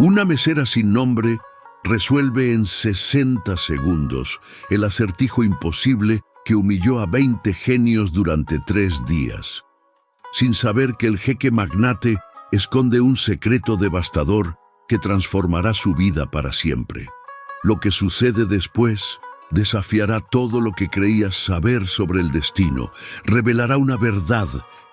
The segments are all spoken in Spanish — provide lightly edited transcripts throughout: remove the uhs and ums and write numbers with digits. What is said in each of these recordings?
Una mesera sin nombre resuelve en 60 segundos el acertijo imposible que humilló a 20 genios durante 3 días, sin saber que el jeque magnate esconde un secreto devastador que transformará su vida para siempre. Lo que sucede después desafiará todo lo que creías saber sobre el destino, revelará una verdad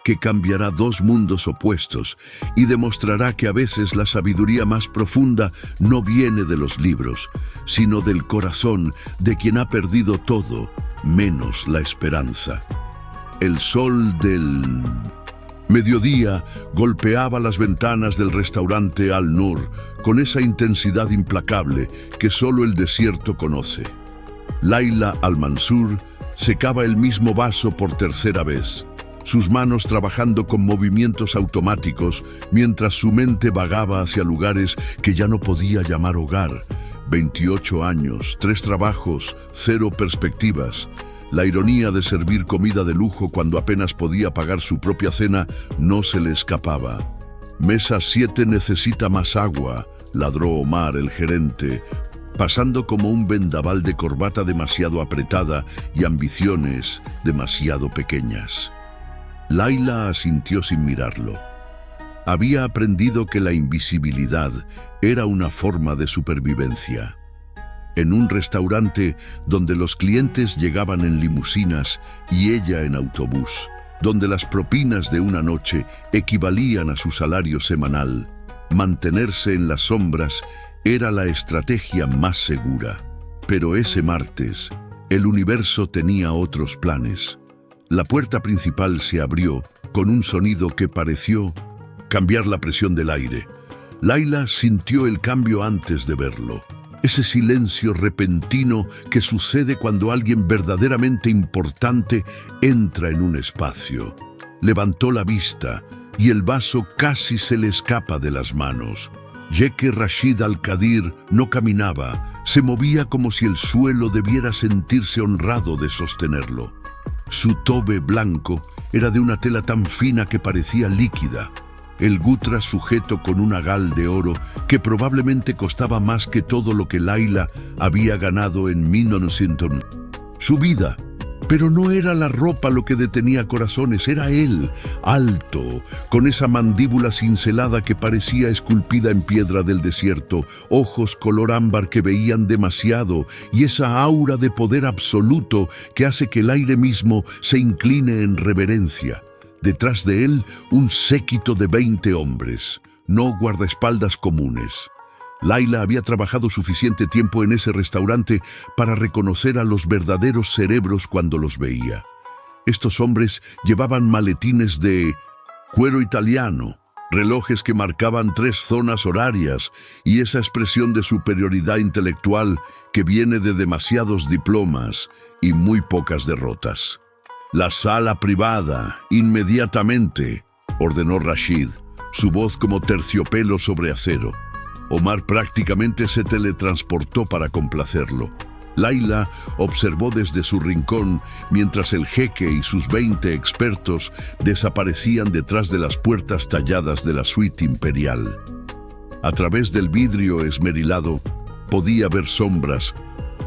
que cambiará 2 mundos opuestos y demostrará que a veces la sabiduría más profunda no viene de los libros, sino del corazón de quien ha perdido todo, menos la esperanza. El sol del mediodía golpeaba las ventanas del restaurante Al-Nur con esa intensidad implacable que solo el desierto conoce. Laila Al-Mansur secaba el mismo vaso por tercera vez, sus manos trabajando con movimientos automáticos mientras su mente vagaba hacia lugares que ya no podía llamar hogar. 28 años, 3 trabajos, 0 perspectivas. La ironía de servir comida de lujo cuando apenas podía pagar su propia cena no se le escapaba. Mesa 7 necesita más agua, ladró Omar, el gerente, pasando como un vendaval de corbata demasiado apretada y ambiciones demasiado pequeñas. Laila asintió sin mirarlo. Había aprendido que la invisibilidad era una forma de supervivencia. En un restaurante donde los clientes llegaban en limusinas y ella en autobús, donde las propinas de una noche equivalían a su salario semanal, mantenerse en las sombras era la estrategia más segura. Pero ese martes, el universo tenía otros planes. La puerta principal se abrió con un sonido que pareció cambiar la presión del aire. Laila sintió el cambio antes de verlo. Ese silencio repentino que sucede cuando alguien verdaderamente importante entra en un espacio. Levantó la vista y el vaso casi se le escapa de las manos. Jeque Rashid Al-Qadir no caminaba, se movía como si el suelo debiera sentirse honrado de sostenerlo. Su tobe blanco era de una tela tan fina que parecía líquida. El gutra sujeto con una gal de oro que probablemente costaba más que todo lo que Laila había ganado en 1900. Su vida. Pero no era la ropa lo que detenía corazones, era él, alto, con esa mandíbula cincelada que parecía esculpida en piedra del desierto, ojos color ámbar que veían demasiado y esa aura de poder absoluto que hace que el aire mismo se incline en reverencia. Detrás de él, un séquito de 20 hombres, no guardaespaldas comunes. Laila había trabajado suficiente tiempo en ese restaurante para reconocer a los verdaderos cerebros cuando los veía. Estos hombres llevaban maletines de cuero italiano, relojes que marcaban 3 zonas horarias y esa expresión de superioridad intelectual que viene de demasiados diplomas y muy pocas derrotas. «La sala privada, inmediatamente», ordenó Rashid, su voz como terciopelo sobre acero. Omar prácticamente se teletransportó para complacerlo. Laila observó desde su rincón mientras el jeque y sus 20 expertos desaparecían detrás de las puertas talladas de la suite imperial. A través del vidrio esmerilado podía ver sombras,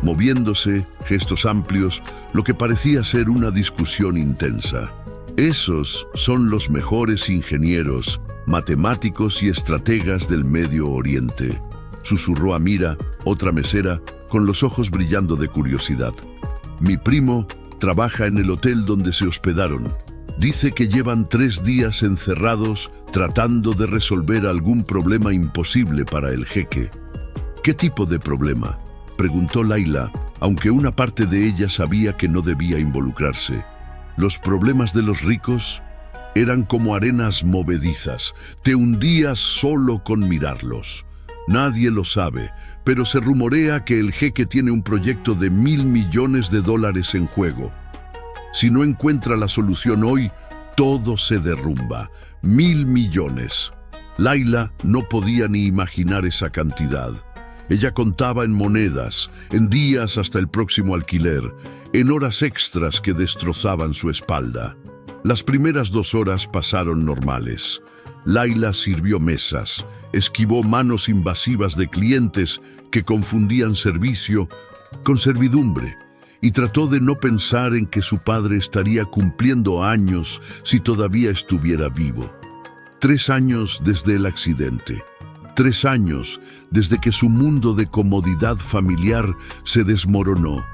moviéndose, gestos amplios, lo que parecía ser una discusión intensa. Esos son los mejores ingenieros, matemáticos y estrategas del Medio Oriente, susurró Amira, otra mesera, con los ojos brillando de curiosidad. Mi primo trabaja en el hotel donde se hospedaron. Dice que llevan 3 días encerrados tratando de resolver algún problema imposible para el jeque. ¿Qué tipo de problema?, preguntó Laila, aunque una parte de ella sabía que no debía involucrarse. Los problemas de los ricos eran como arenas movedizas, te hundías solo con mirarlos. Nadie lo sabe, pero se rumorea que el jeque tiene un proyecto de $1.000 millones en juego. Si no encuentra la solución hoy, todo se derrumba. 1.000 millones. Laila no podía ni imaginar esa cantidad. Ella contaba en monedas, en días hasta el próximo alquiler, en horas extras que destrozaban su espalda. Las primeras 2 horas pasaron normales. Laila sirvió mesas, esquivó manos invasivas de clientes que confundían servicio con servidumbre y trató de no pensar en que su padre estaría cumpliendo años si todavía estuviera vivo. 3 años desde el accidente. 3 años desde que su mundo de comodidad familiar se desmoronó.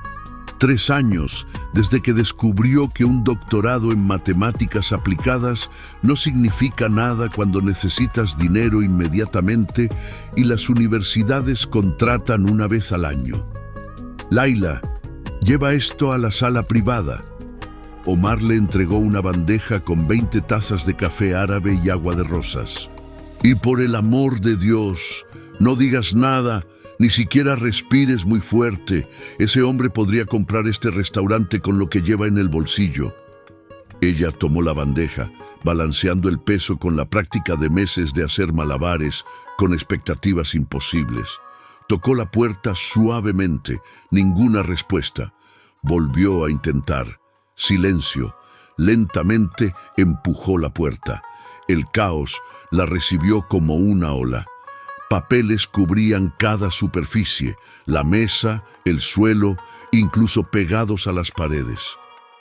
3 años desde que descubrió que un doctorado en matemáticas aplicadas no significa nada cuando necesitas dinero inmediatamente y las universidades contratan una vez al año. Laila, lleva esto a la sala privada. Omar le entregó una bandeja con 20 tazas de café árabe y agua de rosas. Y por el amor de Dios, no digas nada, ni siquiera respires muy fuerte. Ese hombre podría comprar este restaurante con lo que lleva en el bolsillo. Ella tomó la bandeja, balanceando el peso con la práctica de meses de hacer malabares con expectativas imposibles. Tocó la puerta suavemente, ninguna respuesta. Volvió a intentar. Silencio. Lentamente empujó la puerta. El caos la recibió como una ola. Papeles cubrían cada superficie, la mesa, el suelo, incluso pegados a las paredes.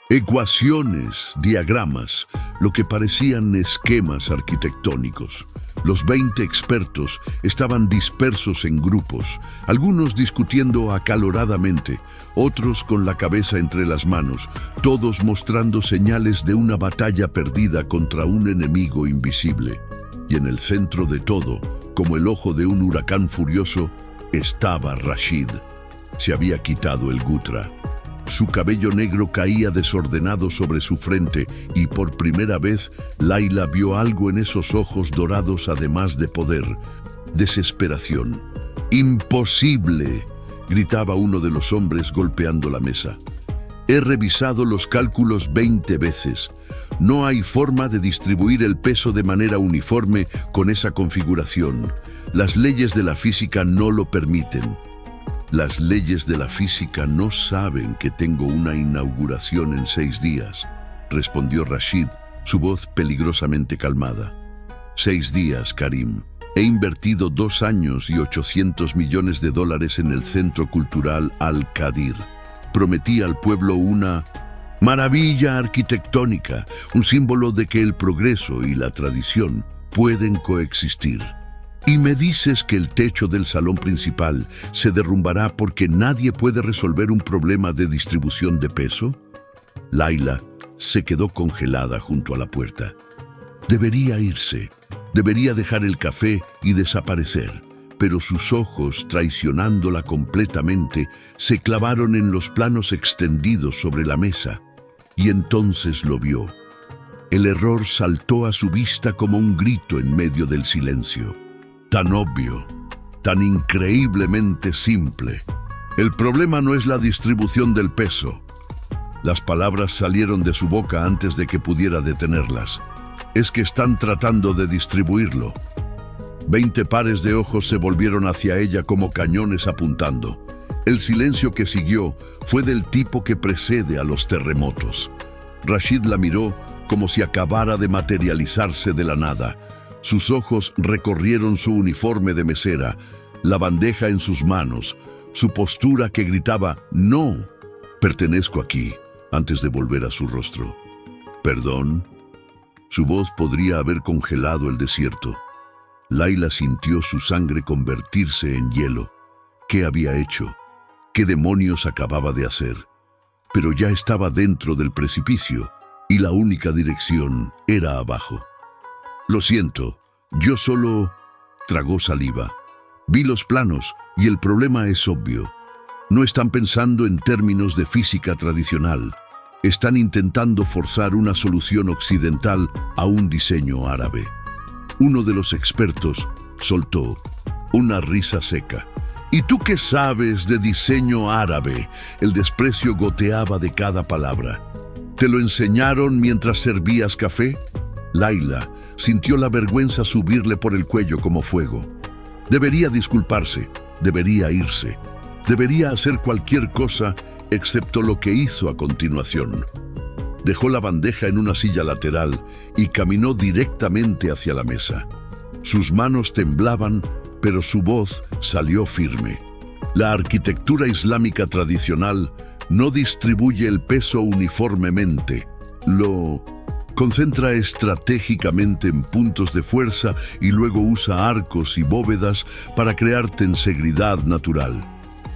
Ecuaciones, diagramas, lo que parecían esquemas arquitectónicos. Los 20 expertos estaban dispersos en grupos, algunos discutiendo acaloradamente, otros con la cabeza entre las manos, todos mostrando señales de una batalla perdida contra un enemigo invisible. Y en el centro de todo, como el ojo de un huracán furioso, estaba Rashid. Se había quitado el gutra. Su cabello negro caía desordenado sobre su frente y por primera vez Laila vio algo en esos ojos dorados además de poder. Desesperación. ¡Imposible!, gritaba uno de los hombres golpeando la mesa. He revisado los cálculos 20 veces. No hay forma de distribuir el peso de manera uniforme con esa configuración. Las leyes de la física no lo permiten. Las leyes de la física no saben que tengo una inauguración en 6 días, respondió Rashid, su voz peligrosamente calmada. 6 días, Karim. He invertido 2 años y $800 millones en el Centro Cultural Al-Qadir. Prometí al pueblo una maravilla arquitectónica, un símbolo de que el progreso y la tradición pueden coexistir. ¿Y me dices que el techo del salón principal se derrumbará porque nadie puede resolver un problema de distribución de peso? Laila se quedó congelada junto a la puerta. Debería irse, debería dejar el café y desaparecer, pero sus ojos, traicionándola completamente, se clavaron en los planos extendidos sobre la mesa. Y entonces lo vio. El error saltó a su vista como un grito en medio del silencio. Tan obvio, tan increíblemente simple. El problema no es la distribución del peso. Las palabras salieron de su boca antes de que pudiera detenerlas. Es que están tratando de distribuirlo. 20 pares de ojos se volvieron hacia ella como cañones apuntando. El silencio que siguió fue del tipo que precede a los terremotos. Rashid la miró como si acabara de materializarse de la nada. Sus ojos recorrieron su uniforme de mesera, la bandeja en sus manos, su postura que gritaba «No, pertenezco aquí», antes de volver a su rostro. «¿Perdón?» Su voz podría haber congelado el desierto. Laila sintió su sangre convertirse en hielo. ¿Qué había hecho? ¿Qué demonios acababa de hacer? Pero ya estaba dentro del precipicio y la única dirección era abajo. «Lo siento, yo solo…» tragó saliva. «Vi los planos y el problema es obvio. No están pensando en términos de física tradicional. Están intentando forzar una solución occidental a un diseño árabe». Uno de los expertos soltó una risa seca. «¿Y tú qué sabes de diseño árabe?». El desprecio goteaba de cada palabra. «¿Te lo enseñaron mientras servías café?». Laila sintió la vergüenza subirle por el cuello como fuego. Debería disculparse, debería irse, debería hacer cualquier cosa excepto lo que hizo a continuación. Dejó la bandeja en una silla lateral y caminó directamente hacia la mesa. Sus manos temblaban, pero su voz salió firme. La arquitectura islámica tradicional no distribuye el peso uniformemente. Lo concentra estratégicamente en puntos de fuerza y luego usa arcos y bóvedas para crear tensegridad natural.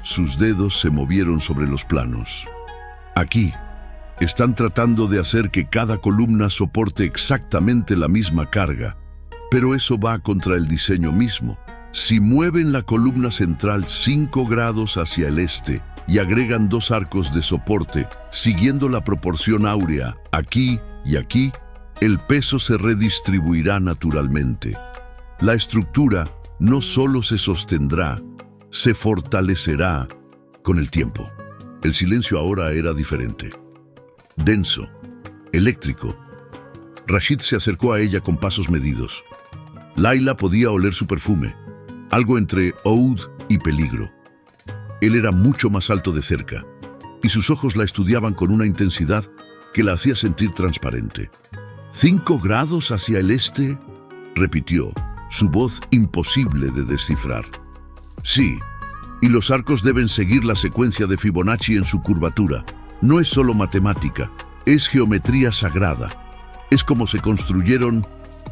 Sus dedos se movieron sobre los planos. Aquí, están tratando de hacer que cada columna soporte exactamente la misma carga, pero eso va contra el diseño mismo. Si mueven la columna central 5 grados hacia el este y agregan 2 arcos de soporte, siguiendo la proporción áurea aquí y aquí, el peso se redistribuirá naturalmente. La estructura no solo se sostendrá, se fortalecerá con el tiempo. El silencio ahora era diferente. Denso, eléctrico. Rashid se acercó a ella con pasos medidos. Layla podía oler su perfume, algo entre oud y peligro. Él era mucho más alto de cerca, y sus ojos la estudiaban con una intensidad que la hacía sentir transparente. «¿5 grados hacia el este?», repitió, su voz imposible de descifrar. «Sí, y los arcos deben seguir la secuencia de Fibonacci en su curvatura. No es solo matemática, es geometría sagrada. Es como se construyeron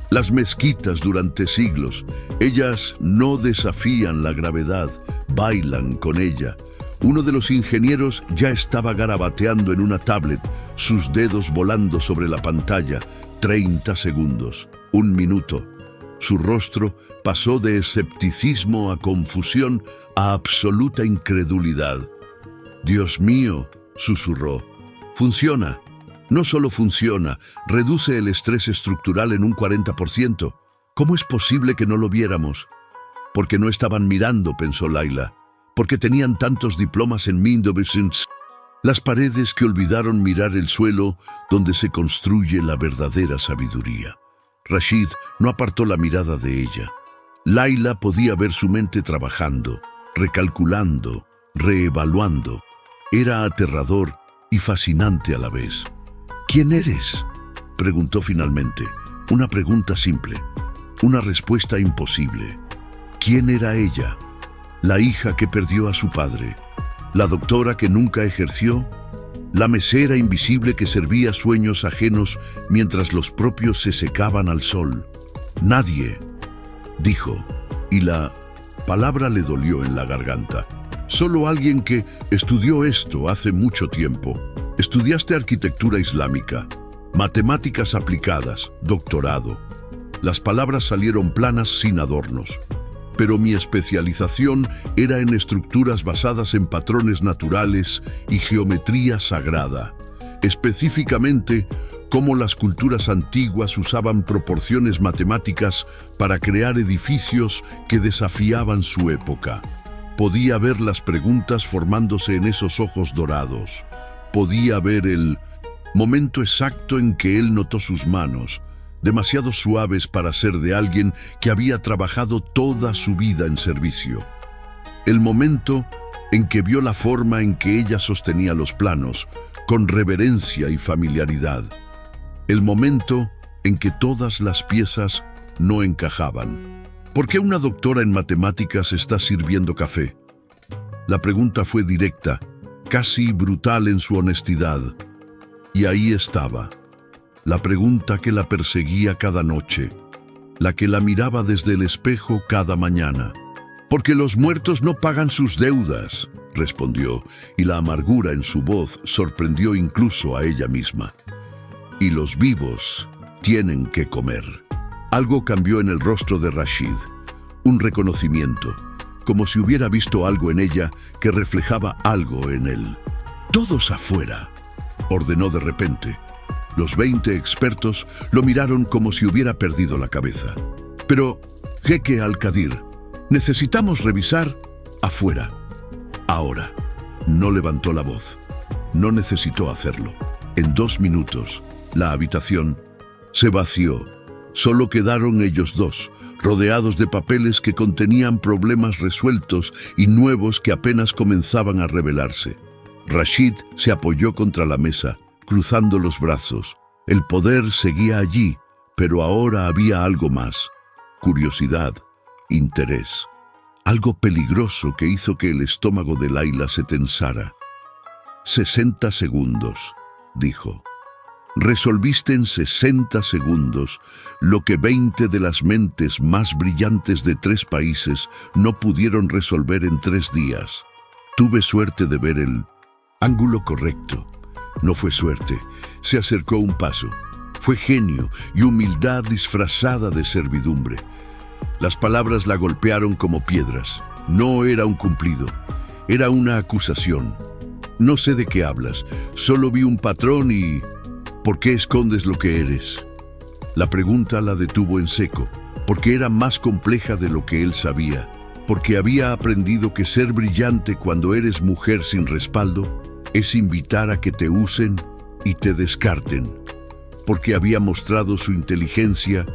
las mezquitas durante siglos. Ellas no desafían la gravedad, bailan con ella». Uno de los ingenieros ya estaba garabateando en una tablet, sus dedos volando sobre la pantalla. 30 segundos, 1 minuto. Su rostro pasó de escepticismo a confusión a absoluta incredulidad. «Dios mío», susurró. «Funciona. No solo funciona, reduce el estrés estructural en un 40%. ¿Cómo es posible que no lo viéramos?» «Porque no estaban mirando», pensó Layla. «Porque tenían tantos diplomas en Mindovesins». Las paredes que olvidaron mirar el suelo donde se construye la verdadera sabiduría. Rashid no apartó la mirada de ella. Layla podía ver su mente trabajando, recalculando, reevaluando. Era aterrador y fascinante a la vez. «¿Quién eres?», preguntó finalmente. Una pregunta simple, una respuesta imposible. ¿Quién era ella? La hija que perdió a su padre, la doctora que nunca ejerció, la mesera invisible que servía sueños ajenos mientras los propios se secaban al sol. «Nadie», dijo, y la palabra le dolió en la garganta. «Solo alguien que estudió esto hace mucho tiempo. Estudiaste arquitectura islámica, matemáticas aplicadas, doctorado». Las palabras salieron planas sin adornos. «Pero mi especialización era en estructuras basadas en patrones naturales y geometría sagrada. Específicamente, cómo las culturas antiguas usaban proporciones matemáticas para crear edificios que desafiaban su época». Podía ver las preguntas formándose en esos ojos dorados. Podía ver el momento exacto en que él notó sus manos, demasiado suaves para ser de alguien que había trabajado toda su vida en servicio. El momento en que vio la forma en que ella sostenía los planos, con reverencia y familiaridad. El momento en que todas las piezas no encajaban. ¿Por qué una doctora en matemáticas está sirviendo café? La pregunta fue directa, casi brutal en su honestidad. Y ahí estaba. La pregunta que la perseguía cada noche, la que la miraba desde el espejo cada mañana. «Porque los muertos no pagan sus deudas», respondió, y la amargura en su voz sorprendió incluso a ella misma. «Y los vivos tienen que comer». Algo cambió en el rostro de Rashid, un reconocimiento, como si hubiera visto algo en ella que reflejaba algo en él. «Todos afuera», ordenó de repente. Los 20 expertos lo miraron como si hubiera perdido la cabeza. «Pero, Jeque Al-Qadir, necesitamos revisar afuera. Ahora». No levantó la voz. No necesitó hacerlo. En 2 minutos, la habitación se vació. Solo quedaron ellos dos, rodeados de papeles que contenían problemas resueltos y nuevos que apenas comenzaban a revelarse. Rashid se apoyó contra la mesa, cruzando los brazos. El poder seguía allí, pero ahora había algo más: curiosidad, interés. Algo peligroso que hizo que el estómago de Layla se tensara. 60 segundos, dijo. Resolviste en 60 segundos lo que 20 de las mentes más brillantes de 3 países no pudieron resolver en 3 días. Tuve suerte de ver el ángulo correcto. No fue suerte, se acercó un paso. Fue genio y humildad disfrazada de servidumbre. Las palabras la golpearon como piedras. No era un cumplido, era una acusación. No sé de qué hablas, solo vi un patrón y... ¿Por qué escondes lo que eres? La pregunta la detuvo en seco, porque era más compleja de lo que él sabía, porque había aprendido que ser brillante cuando eres mujer sin respaldo es invitar a que te usen y te descarten, porque había mostrado su inteligencia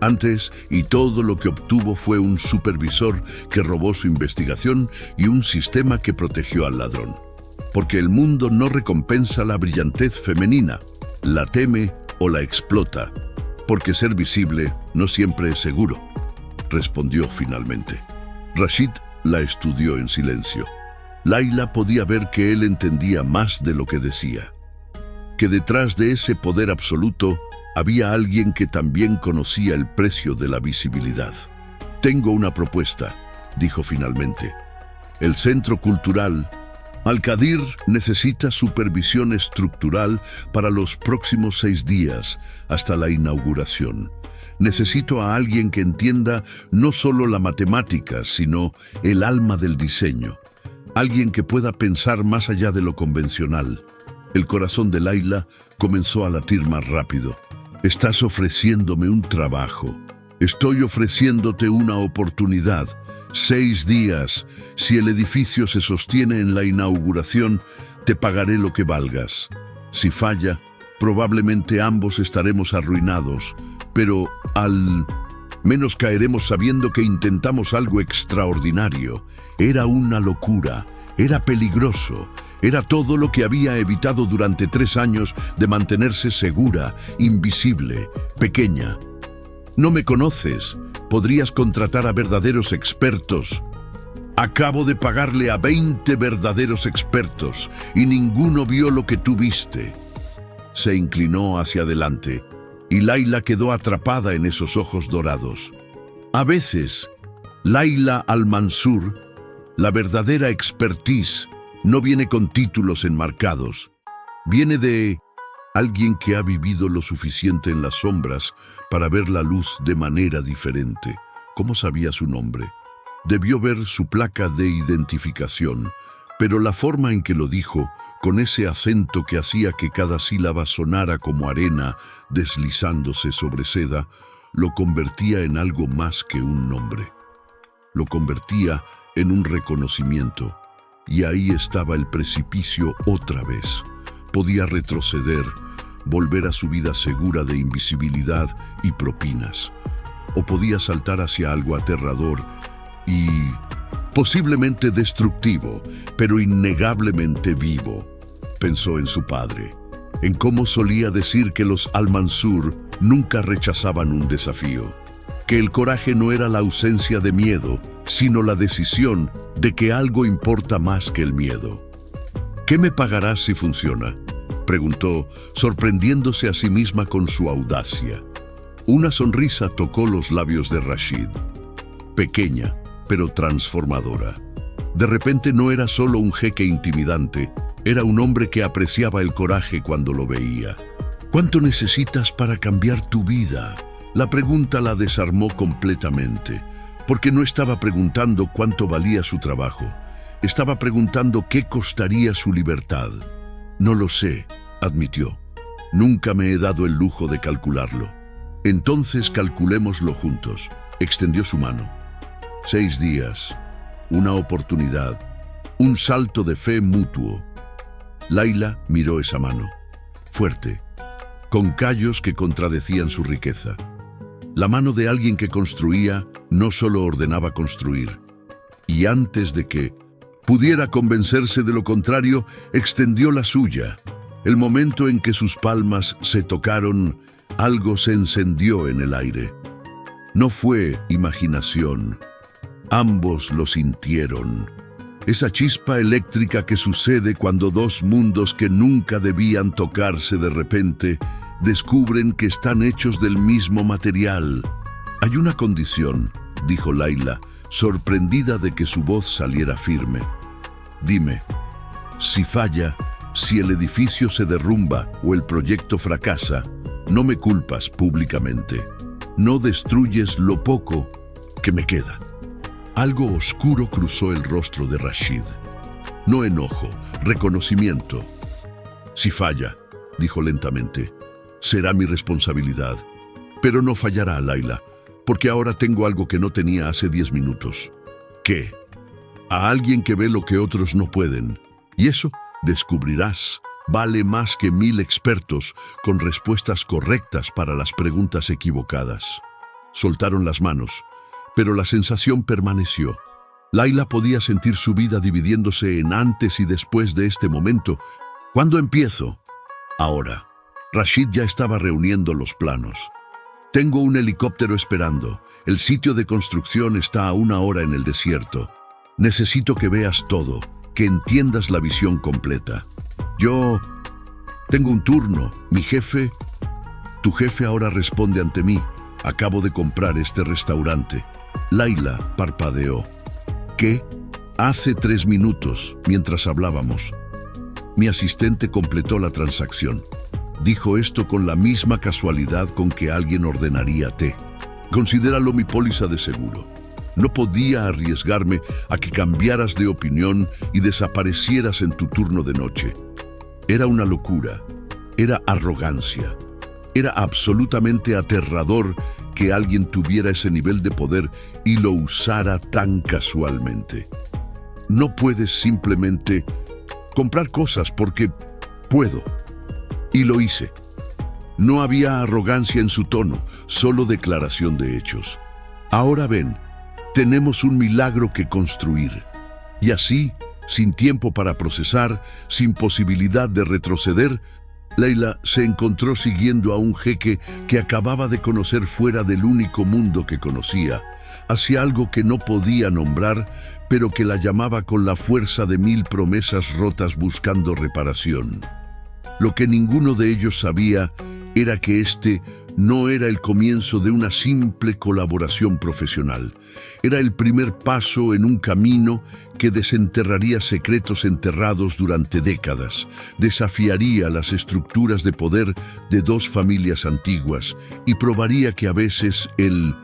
antes y todo lo que obtuvo fue un supervisor que robó su investigación y un sistema que protegió al ladrón. Porque el mundo no recompensa la brillantez femenina, la teme o la explota, porque ser visible no siempre es seguro, respondió finalmente. Rashid la estudió en silencio. Layla podía ver que él entendía más de lo que decía, que detrás de ese poder absoluto había alguien que también conocía el precio de la visibilidad. Tengo una propuesta, dijo finalmente. El Centro Cultural Al-Qadir necesita supervisión estructural para los próximos 6 días, hasta la inauguración. Necesito a alguien que entienda no solo la matemática, sino el alma del diseño. Alguien que pueda pensar más allá de lo convencional. El corazón de Layla comenzó a latir más rápido. Estás ofreciéndome un trabajo. Estoy ofreciéndote una oportunidad. 6 días. Si el edificio se sostiene en la inauguración, te pagaré lo que valgas. Si falla, probablemente ambos estaremos arruinados, pero al menos caeremos sabiendo que intentamos algo extraordinario. Era una locura, era peligroso, era todo lo que había evitado durante 3 años de mantenerse segura, invisible, pequeña. No me conoces. Podrías contratar a verdaderos expertos. Acabo de pagarle a 20 verdaderos expertos y ninguno vio lo que tú viste. Se inclinó hacia adelante y Layla quedó atrapada en esos ojos dorados. A veces, Layla Al-Mansur, la verdadera expertise, no viene con títulos enmarcados. Viene de alguien que ha vivido lo suficiente en las sombras para ver la luz de manera diferente. ¿Cómo sabía su nombre? Debió ver su placa de identificación, pero la forma en que lo dijo, con ese acento que hacía que cada sílaba sonara como arena deslizándose sobre seda, lo convertía en algo más que un nombre. Lo convertía en un reconocimiento, y ahí estaba el precipicio otra vez. Podía retroceder, volver a su vida segura de invisibilidad y propinas. O podía saltar hacia algo aterrador y posiblemente destructivo, pero innegablemente vivo. Pensó en su padre, en cómo solía decir que los Al-Mansur nunca rechazaban un desafío, que el coraje no era la ausencia de miedo, sino la decisión de que algo importa más que el miedo. ¿Qué me pagarás si funciona?, preguntó, sorprendiéndose a sí misma con su audacia. Una sonrisa tocó los labios de Rashid. Pequeña, pero transformadora. De repente no era solo un jeque intimidante, era un hombre que apreciaba el coraje cuando lo veía. ¿Cuánto necesitas para cambiar tu vida? La pregunta la desarmó completamente, porque no estaba preguntando cuánto valía su trabajo. Estaba preguntando qué costaría su libertad. No lo sé, admitió. Nunca me he dado el lujo de calcularlo. Entonces calculémoslo juntos. Extendió su mano. 6 días, una oportunidad, un salto de fe mutuo. Layla miró esa mano, fuerte, con callos que contradecían su riqueza. La mano de alguien que construía no solo ordenaba construir, y antes de que pudiera convencerse de lo contrario, extendió la suya. El momento en que sus palmas se tocaron, algo se encendió en el aire. No fue imaginación. Ambos lo sintieron. Esa chispa eléctrica que sucede cuando dos mundos que nunca debían tocarse de repente descubren que están hechos del mismo material. Hay una condición, dijo Layla, sorprendida de que su voz saliera firme. Dime, si falla, si el edificio se derrumba o el proyecto fracasa, no me culpas públicamente. No destruyes lo poco que me queda. Algo oscuro cruzó el rostro de Rashid. No enojo, reconocimiento. Si falla, dijo lentamente, será mi responsabilidad. Pero no fallará, Layla, porque ahora tengo algo que no tenía hace 10 minutos. ¿Qué? A alguien que ve lo que otros no pueden. Y eso, descubrirás, vale más que 1000 expertos con respuestas correctas para las preguntas equivocadas. Soltaron las manos, pero la sensación permaneció. Layla podía sentir su vida dividiéndose en antes y después de este momento. ¿Cuándo empiezo? Ahora. Rashid ya estaba reuniendo los planos. Tengo un helicóptero esperando. El sitio de construcción está a 1 hora en el desierto. Necesito que veas todo, que entiendas la visión completa. Yo tengo un turno. Mi jefe, tu jefe ahora responde ante mí. Acabo de comprar este restaurante. Layla parpadeó. ¿Qué? Hace 3 minutos, mientras hablábamos. Mi asistente completó la transacción. Dijo esto con la misma casualidad con que alguien ordenaría té. Considéralo mi póliza de seguro. No podía arriesgarme a que cambiaras de opinión y desaparecieras en tu turno de noche. Era una locura. Era arrogancia. Era absolutamente aterrador que alguien tuviera ese nivel de poder y lo usara tan casualmente. No puedes simplemente comprar cosas porque puedo. Y lo hice. No había arrogancia en su tono, solo declaración de hechos. Ahora ven, tenemos un milagro que construir. Y así, sin tiempo para procesar, sin posibilidad de retroceder, Layla se encontró siguiendo a un jeque que acababa de conocer fuera del único mundo que conocía, hacia algo que no podía nombrar, pero que la llamaba con la fuerza de 1000 promesas rotas buscando reparación. Lo que ninguno de ellos sabía era que este no era el comienzo de una simple colaboración profesional. Era el primer paso en un camino que desenterraría secretos enterrados durante décadas, desafiaría las estructuras de poder de 2 familias antiguas y probaría que a veces el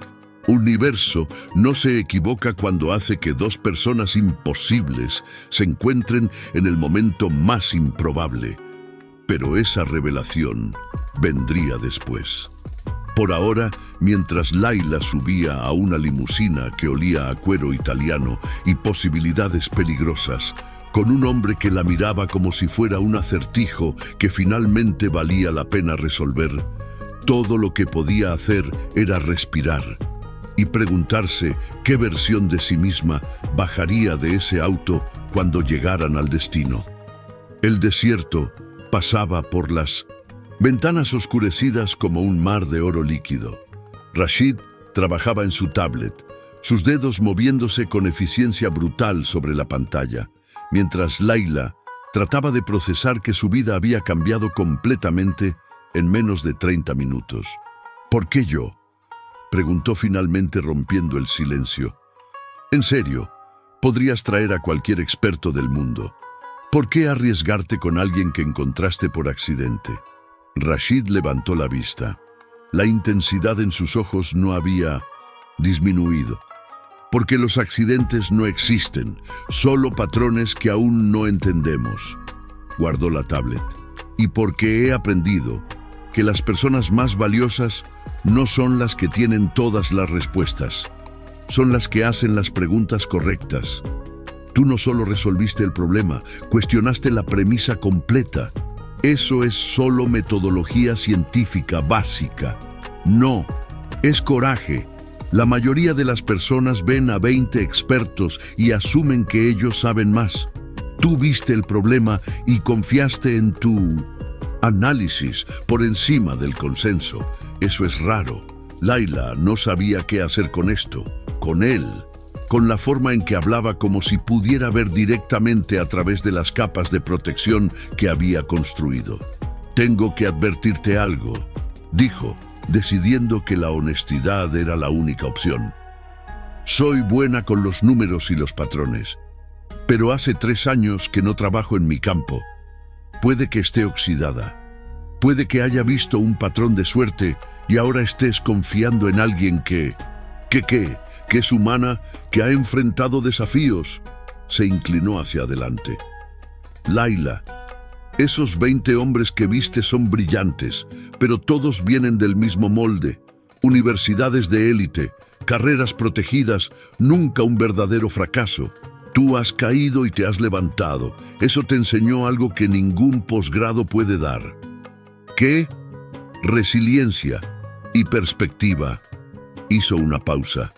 universo no se equivoca cuando hace que 2 personas imposibles se encuentren en el momento más improbable. Pero esa revelación vendría después. Por ahora, mientras Layla subía a una limusina que olía a cuero italiano y posibilidades peligrosas, con un hombre que la miraba como si fuera un acertijo que finalmente valía la pena resolver, todo lo que podía hacer era respirar y preguntarse qué versión de sí misma bajaría de ese auto cuando llegaran al destino. El desierto pasaba por las ventanas oscurecidas como un mar de oro líquido. Rashid trabajaba en su tablet, sus dedos moviéndose con eficiencia brutal sobre la pantalla, mientras Layla trataba de procesar que su vida había cambiado completamente en menos de 30 minutos. ¿Por qué yo?, preguntó finalmente rompiendo el silencio. En serio, podrías traer a cualquier experto del mundo. ¿Por qué arriesgarte con alguien que encontraste por accidente? Rashid levantó la vista. La intensidad en sus ojos no había disminuido. Porque los accidentes no existen, solo patrones que aún no entendemos. Guardó la tablet. Y porque he aprendido que las personas más valiosas no son las que tienen todas las respuestas, son las que hacen las preguntas correctas. Tú no solo resolviste el problema, cuestionaste la premisa completa. Eso es solo metodología científica básica. No, es coraje. La mayoría de las personas ven a 20 expertos y asumen que ellos saben más. Tú viste el problema y confiaste en tu Análisis por encima del consenso. Eso es raro. Layla no sabía qué hacer con esto, con él, con la forma en que hablaba como si pudiera ver directamente a través de las capas de protección que había construido. «Tengo que advertirte algo», dijo, decidiendo que la honestidad era la única opción. «Soy buena con los números y los patrones, pero hace 3 años que no trabajo en mi campo. Puede que esté oxidada. Puede que haya visto un patrón de suerte y ahora estés confiando en alguien que es humana, que ha enfrentado desafíos». Se inclinó hacia adelante. «Layla, esos 20 hombres que viste son brillantes, pero todos vienen del mismo molde. Universidades de élite, carreras protegidas, nunca un verdadero fracaso. Tú has caído y te has levantado. Eso te enseñó algo que ningún posgrado puede dar». «¿Qué?» «Resiliencia y perspectiva». Hizo una pausa.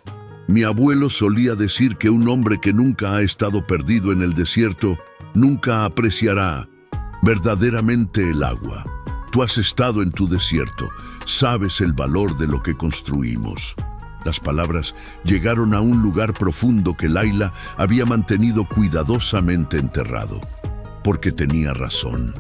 «Mi abuelo solía decir que un hombre que nunca ha estado perdido en el desierto nunca apreciará verdaderamente el agua. Tú has estado en tu desierto, sabes el valor de lo que construimos». Las palabras llegaron a un lugar profundo que Layla había mantenido cuidadosamente enterrado. Porque tenía razón.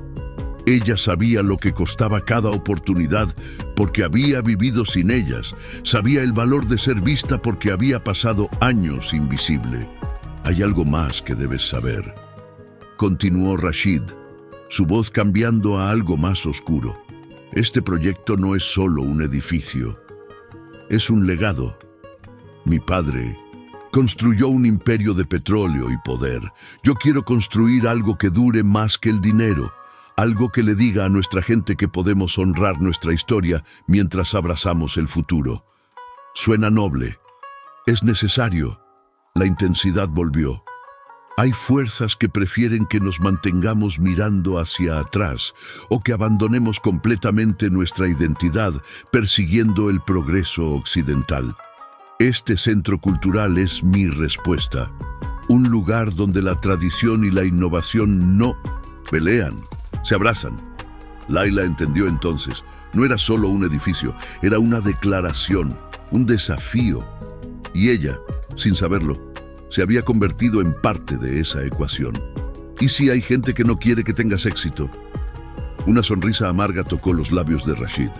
Ella sabía lo que costaba cada oportunidad porque había vivido sin ellas. Sabía el valor de ser vista porque había pasado años invisible. «Hay algo más que debes saber», continuó Rashid, su voz cambiando a algo más oscuro. «Este proyecto no es solo un edificio. Es un legado. Mi padre construyó un imperio de petróleo y poder. Yo quiero construir algo que dure más que el dinero. Algo que le diga a nuestra gente que podemos honrar nuestra historia mientras abrazamos el futuro». Suena noble. Es necesario. La intensidad volvió. Hay fuerzas que prefieren que nos mantengamos mirando hacia atrás o que abandonemos completamente nuestra identidad persiguiendo el progreso occidental. Este centro cultural es mi respuesta. Un lugar donde la tradición y la innovación no pelean, se abrazan. Layla entendió entonces. No era solo un edificio, era una declaración, un desafío. Y ella, sin saberlo, se había convertido en parte de esa ecuación. ¿Y si hay gente que no quiere que tengas éxito? Una sonrisa amarga tocó los labios de Rashid.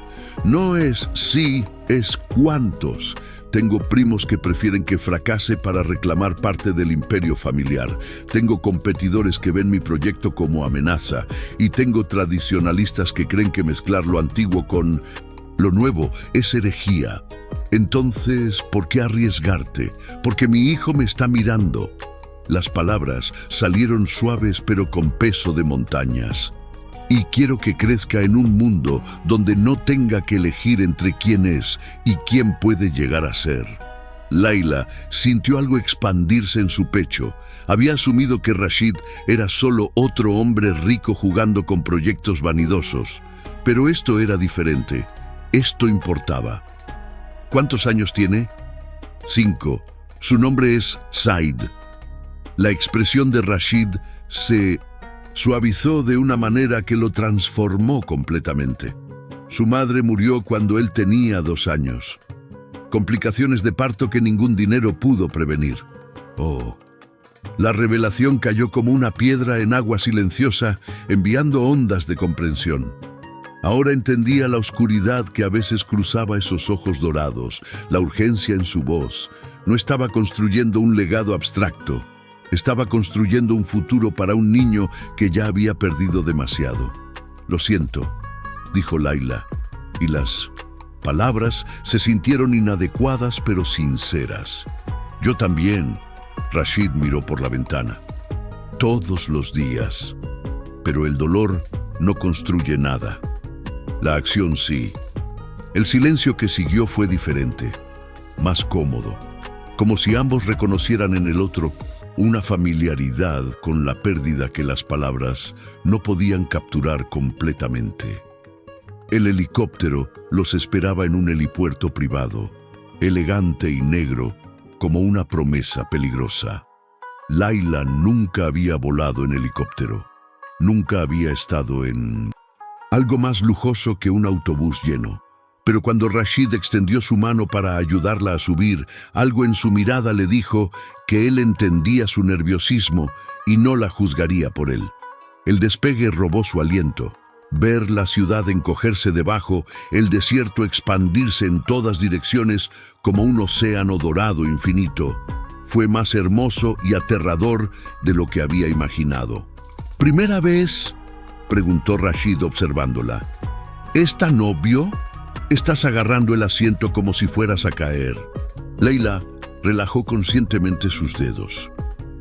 «No es sí, es cuántos. Tengo primos que prefieren que fracase para reclamar parte del imperio familiar. Tengo competidores que ven mi proyecto como amenaza. Y tengo tradicionalistas que creen que mezclar lo antiguo con lo nuevo es herejía. Entonces, ¿por qué arriesgarte? Porque mi hijo me está mirando». Las palabras salieron suaves pero con peso de montañas. «Y quiero que crezca en un mundo donde no tenga que elegir entre quién es y quién puede llegar a ser». Layla sintió algo expandirse en su pecho. Había asumido que Rashid era solo otro hombre rico jugando con proyectos vanidosos. Pero esto era diferente. Esto importaba. «¿Cuántos años tiene?» 5. Su nombre es Said. La expresión de Rashid se suavizó de una manera que lo transformó completamente. Su madre murió cuando él tenía 2 años. Complicaciones de parto que ningún dinero pudo prevenir. Oh. La revelación cayó como una piedra en agua silenciosa, enviando ondas de comprensión. Ahora entendía la oscuridad que a veces cruzaba esos ojos dorados, la urgencia en su voz. No estaba construyendo un legado abstracto. Estaba construyendo un futuro para un niño que ya había perdido demasiado. «Lo siento», dijo Layla, y las palabras se sintieron inadecuadas pero sinceras. «Yo también», Rashid miró por la ventana. «Todos los días. Pero el dolor no construye nada. La acción sí». El silencio que siguió fue diferente, más cómodo, como si ambos reconocieran en el otro una familiaridad con la pérdida que las palabras no podían capturar completamente. El helicóptero los esperaba en un helipuerto privado, elegante y negro, como una promesa peligrosa. Layla nunca había volado en helicóptero, nunca había estado en algo más lujoso que un autobús lleno. Pero cuando Rashid extendió su mano para ayudarla a subir, algo en su mirada le dijo que él entendía su nerviosismo y no la juzgaría por él. El despegue robó su aliento. Ver la ciudad encogerse debajo, el desierto expandirse en todas direcciones como un océano dorado infinito, fue más hermoso y aterrador de lo que había imaginado. ¿Primera vez?, preguntó Rashid observándola. ¿Es tan obvio? Estás agarrando el asiento como si fueras a caer. Leila relajó conscientemente sus dedos.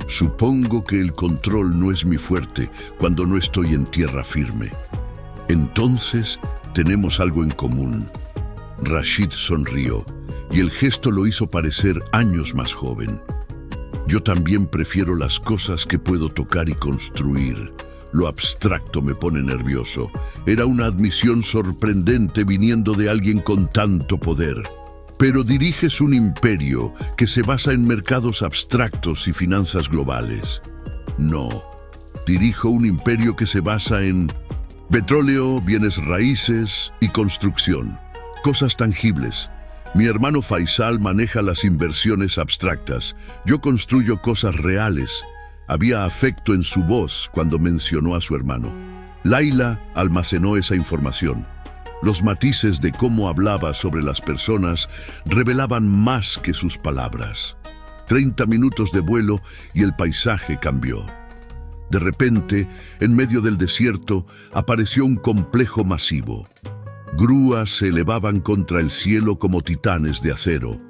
Supongo que el control no es mi fuerte cuando no estoy en tierra firme. Entonces, tenemos algo en común. Rashid sonrió, y el gesto lo hizo parecer años más joven. Yo también prefiero las cosas que puedo tocar y construir. Lo abstracto me pone nervioso. Era una admisión sorprendente viniendo de alguien con tanto poder. Pero diriges un imperio que se basa en mercados abstractos y finanzas globales. No, dirijo un imperio que se basa en petróleo, bienes raíces y construcción. Cosas tangibles. Mi hermano Faisal maneja las inversiones abstractas. Yo construyo cosas reales. Había afecto en su voz cuando mencionó a su hermano. Laila almacenó esa información. Los matices de cómo hablaba sobre las personas revelaban más que sus palabras. 30 minutos de vuelo y el paisaje cambió. De repente, en medio del desierto, apareció un complejo masivo. Grúas se elevaban contra el cielo como titanes de acero.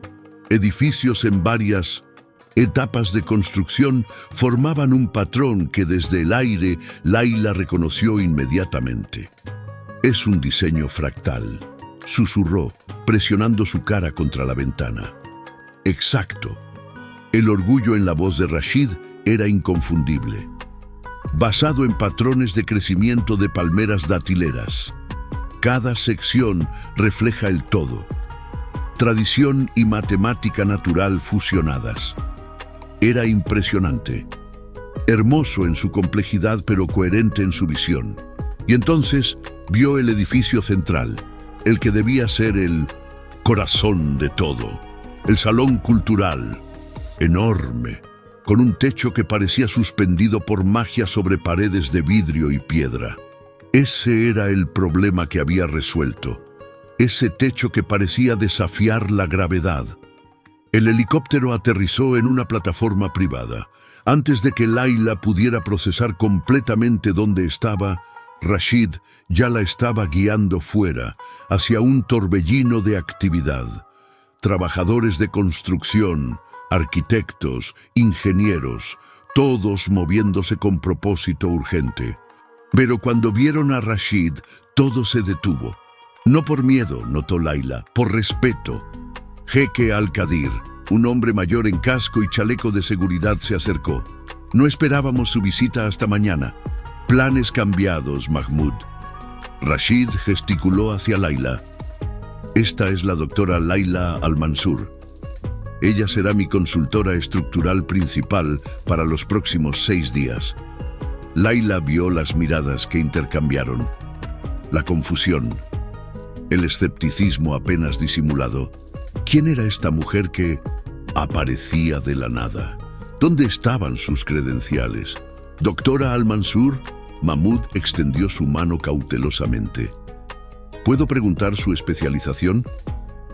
Edificios en varias etapas de construcción formaban un patrón que desde el aire Laila reconoció inmediatamente. Es un diseño fractal, susurró, presionando su cara contra la ventana. Exacto. El orgullo en la voz de Rashid era inconfundible. Basado en patrones de crecimiento de palmeras datileras. Cada sección refleja el todo. Tradición y matemática natural fusionadas. Era impresionante. Hermoso en su complejidad, pero coherente en su visión. Y entonces vio el edificio central, el que debía ser el corazón de todo. El salón cultural, enorme, con un techo que parecía suspendido por magia sobre paredes de vidrio y piedra. Ese era el problema que había resuelto. Ese techo que parecía desafiar la gravedad. El helicóptero aterrizó en una plataforma privada. Antes de que Laila pudiera procesar completamente dónde estaba, Rashid ya la estaba guiando fuera, hacia un torbellino de actividad. Trabajadores de construcción, arquitectos, ingenieros, todos moviéndose con propósito urgente. Pero cuando vieron a Rashid, todo se detuvo. No por miedo, notó Laila, por respeto. Jeque Al-Qadir, un hombre mayor en casco y chaleco de seguridad, se acercó. No esperábamos su visita hasta mañana. Planes cambiados, Mahmoud. Rashid gesticuló hacia Laila. Esta es la doctora Laila Al-Mansur. Ella será mi consultora estructural principal para los próximos 6 días. Laila vio las miradas que intercambiaron. La confusión. El escepticismo apenas disimulado. ¿Quién era esta mujer que aparecía de la nada? ¿Dónde estaban sus credenciales? ¿Doctora Al-Mansur? Mahmoud extendió su mano cautelosamente. ¿Puedo preguntar su especialización?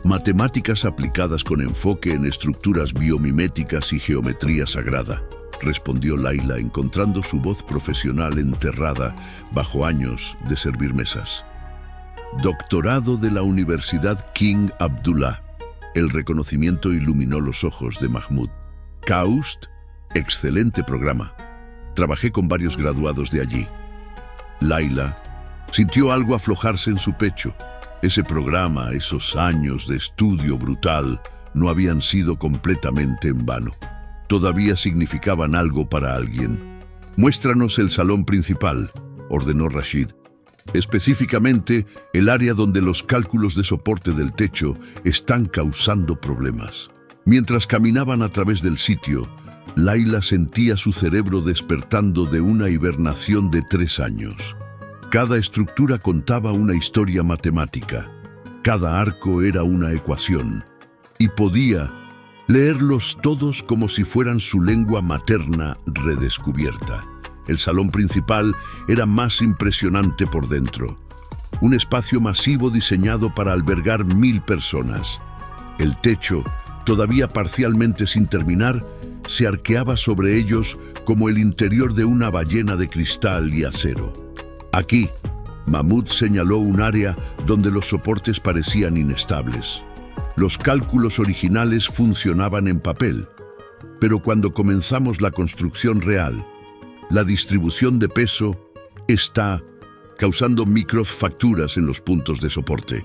Matemáticas aplicadas con enfoque en estructuras biomiméticas y geometría sagrada, respondió Laila, encontrando su voz profesional enterrada bajo años de servir mesas. Doctorado de la Universidad King Abdullah. El reconocimiento iluminó los ojos de Mahmoud. KAUST, excelente programa. Trabajé con varios graduados de allí. Laila sintió algo aflojarse en su pecho. Ese programa, esos años de estudio brutal, no habían sido completamente en vano. Todavía significaban algo para alguien. Muéstranos el salón principal, ordenó Rashid. Específicamente, el área donde los cálculos de soporte del techo están causando problemas. Mientras caminaban a través del sitio, Laila sentía su cerebro despertando de una hibernación de 3 años. Cada estructura contaba una historia matemática. Cada arco era una ecuación. Y podía leerlos todos como si fueran su lengua materna redescubierta. El salón principal era más impresionante por dentro. Un espacio masivo diseñado para albergar 1000 personas. El techo, todavía parcialmente sin terminar, se arqueaba sobre ellos como el interior de una ballena de cristal y acero. Aquí, Mahmoud señaló un área donde los soportes parecían inestables. Los cálculos originales funcionaban en papel, pero cuando comenzamos la construcción real, la distribución de peso está causando microfracturas en los puntos de soporte.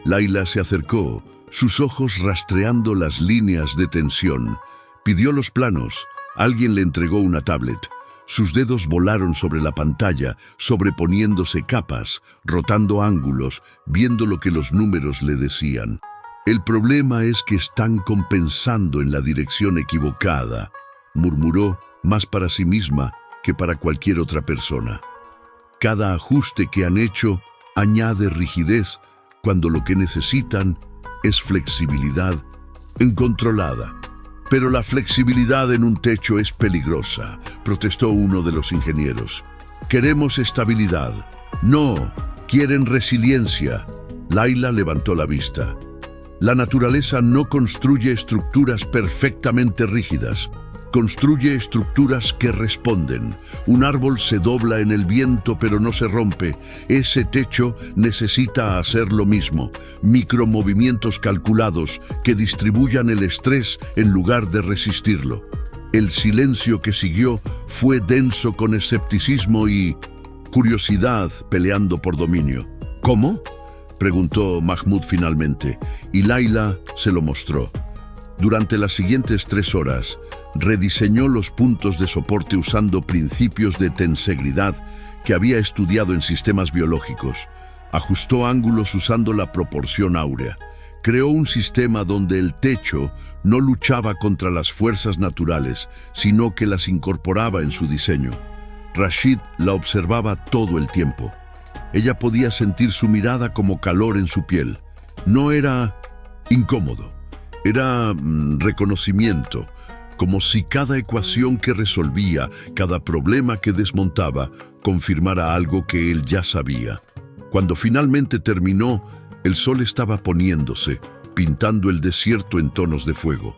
Laila se acercó, sus ojos rastreando las líneas de tensión. Pidió los planos. Alguien le entregó una tablet. Sus dedos volaron sobre la pantalla, sobreponiéndose capas, rotando ángulos, viendo lo que los números le decían. El problema es que están compensando en la dirección equivocada, murmuró, más para sí misma que para cualquier otra persona. Cada ajuste que han hecho añade rigidez cuando lo que necesitan es flexibilidad incontrolada. Pero la flexibilidad en un techo es peligrosa, protestó uno de los ingenieros. Queremos estabilidad. No, quieren resiliencia. Laila levantó la vista. La naturaleza no construye estructuras perfectamente rígidas. Construye estructuras que responden. Un árbol se dobla en el viento pero no se rompe. Ese techo necesita hacer lo mismo. Micromovimientos calculados que distribuyan el estrés en lugar de resistirlo. El silencio que siguió fue denso con escepticismo y curiosidad peleando por dominio. ¿Cómo?, preguntó Mahmoud finalmente, y Laila se lo mostró. Durante las siguientes 3 horas, rediseñó los puntos de soporte usando principios de tensegridad que había estudiado en sistemas biológicos. Ajustó ángulos usando la proporción áurea. Creó un sistema donde el techo no luchaba contra las fuerzas naturales, sino que las incorporaba en su diseño. Rashid la observaba todo el tiempo. Ella podía sentir su mirada como calor en su piel. No era incómodo. Era reconocimiento, como si cada ecuación que resolvía, cada problema que desmontaba, confirmara algo que él ya sabía. Cuando finalmente terminó, el sol estaba poniéndose, pintando el desierto en tonos de fuego.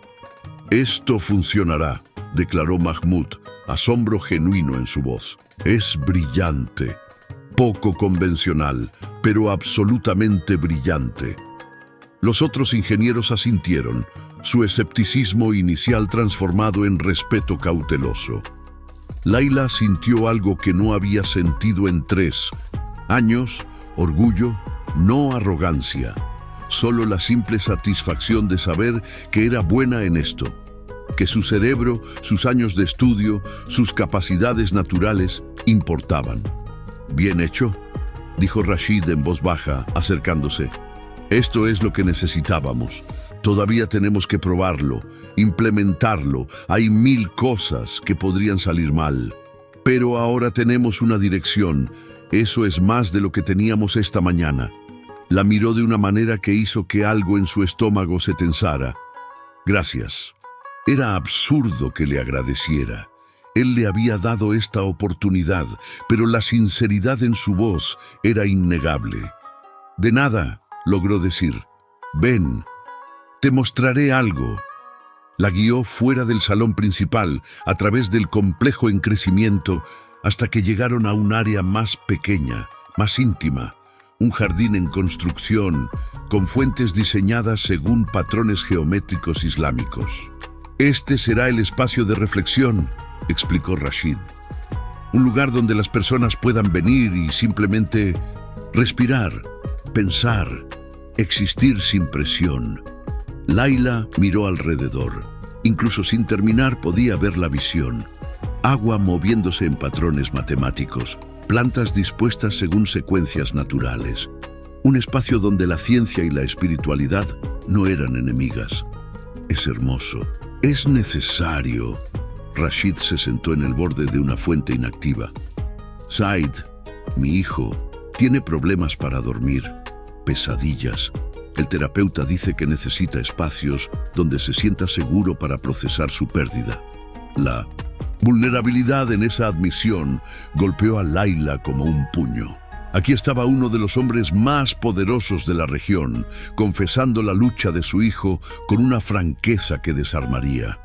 «Esto funcionará», declaró Mahmoud, asombro genuino en su voz. «Es brillante, poco convencional, pero absolutamente brillante». Los otros ingenieros asintieron, su escepticismo inicial transformado en respeto cauteloso. Laila sintió algo que no había sentido en 3 años, orgullo, no arrogancia, solo la simple satisfacción de saber que era buena en esto, que su cerebro, sus años de estudio, sus capacidades naturales importaban. «Bien hecho», dijo Rashid en voz baja, acercándose. «Esto es lo que necesitábamos. Todavía tenemos que probarlo, implementarlo. Hay 1000 cosas que podrían salir mal. Pero ahora tenemos una dirección. Eso es más de lo que teníamos esta mañana». La miró de una manera que hizo que algo en su estómago se tensara. «Gracias». Era absurdo que le agradeciera. Él le había dado esta oportunidad, pero la sinceridad en su voz era innegable. «De nada», logró decir. «Ven, te mostraré algo». La guió fuera del salón principal, a través del complejo en crecimiento, hasta que llegaron a un área más pequeña, más íntima, un jardín en construcción, con fuentes diseñadas según patrones geométricos islámicos. «Este será el espacio de reflexión», explicó Rashid. «Un lugar donde las personas puedan venir y simplemente respirar, pensar, existir sin presión». Laila miró alrededor. Incluso sin terminar podía ver la visión. Agua moviéndose en patrones matemáticos, plantas dispuestas según secuencias naturales. Un espacio donde la ciencia y la espiritualidad no eran enemigas. «Es hermoso. Es necesario». Rashid se sentó en el borde de una fuente inactiva. «Said, mi hijo», Tiene problemas para dormir, pesadillas. El terapeuta dice que necesita espacios donde se sienta seguro para procesar su pérdida. La vulnerabilidad en esa admisión golpeó a Layla como un puño. Aquí estaba uno de los hombres más poderosos de la región, confesando la lucha de su hijo con una franqueza que desarmaría.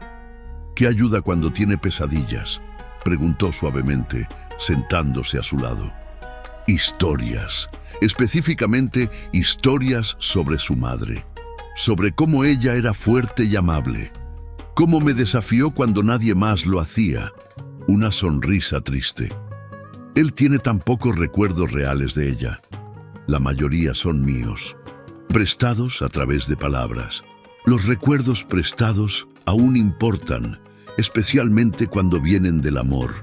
¿Qué ayuda cuando tiene pesadillas?, preguntó suavemente, sentándose a su lado. Historias, específicamente historias sobre su madre, sobre cómo ella era fuerte y amable, cómo me desafió cuando nadie más lo hacía, una sonrisa triste. Él tiene tan pocos recuerdos reales de ella. La mayoría son míos, prestados a través de palabras. Los recuerdos prestados aún importan, especialmente cuando vienen del amor.